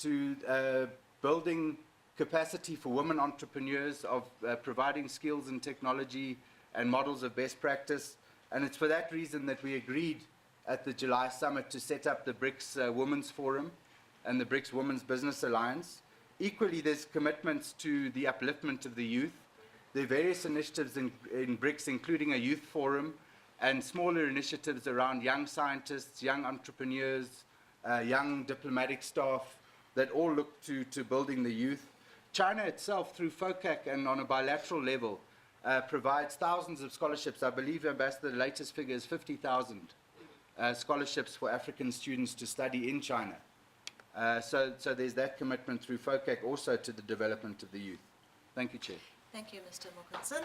to building capacity for women entrepreneurs, of providing skills and technology and models of best practice. And it's for that reason that we agreed at the July summit to set up the BRICS Women's Forum and the BRICS Women's Business Alliance. Equally, there's commitments to the upliftment of the youth. There are various initiatives in BRICS, including a youth forum and smaller initiatives around young scientists, young entrepreneurs, young diplomatic staff that all look to building the youth. China itself, through FOCAC and on a bilateral level, provides thousands of scholarships. I believe, Ambassador, the latest figure is 50,000 scholarships for African students to study in China. So there's that commitment through FOCAC also to the development of the youth. Thank you, Chair.
Thank you, Mr. Wilkinson.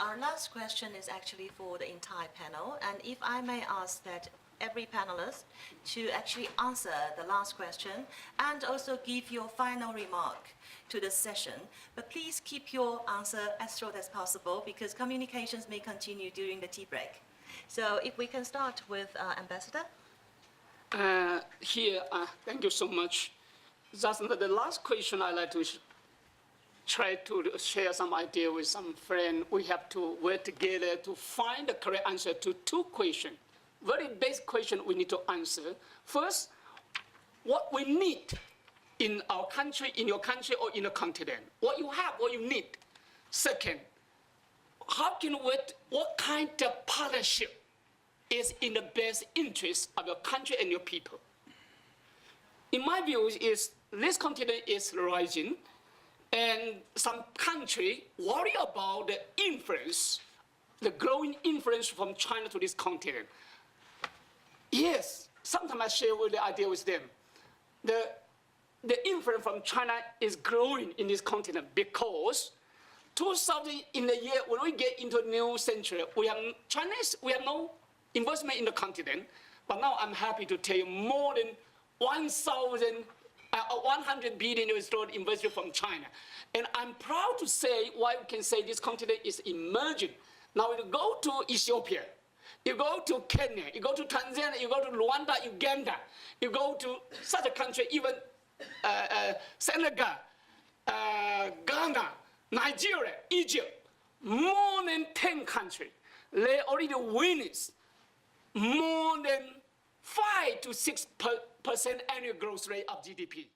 Our last question is actually for the entire panel, and if I may ask that every panelist to actually answer the last question and also give your final remark to the session, but please keep your answer as short as possible because communications may continue during the tea break. So if we can start with Ambassador.
Thank you so much. Just the last question I'd like to try to share some idea with some friend. We have to work together to find the correct answer to two questions. Very basic question we need to answer. First, what we need in our country, in your country, or in a continent. What you have, what you need. Second, how can what kind of partnership is in the best interest of your country and your people? In my view, this continent is rising, and some country worry about the influence, the growing influence from China to this continent. Yes, sometimes I share the idea with them. The influence from China is growing in this continent because 2000 in the year when we get into a new century, we have no investment in the continent, but now I'm happy to tell you more than 100 billion US dollar invested from China. And I'm proud to say why we can say this continent is emerging. Now you go to Ethiopia, you go to Kenya, you go to Tanzania, you go to Rwanda, Uganda, you go to such a country, even Senegal, Ghana, Nigeria, Egypt, more than 10 countries. They already witness more than 5 to 6% annual growth rate of GDP.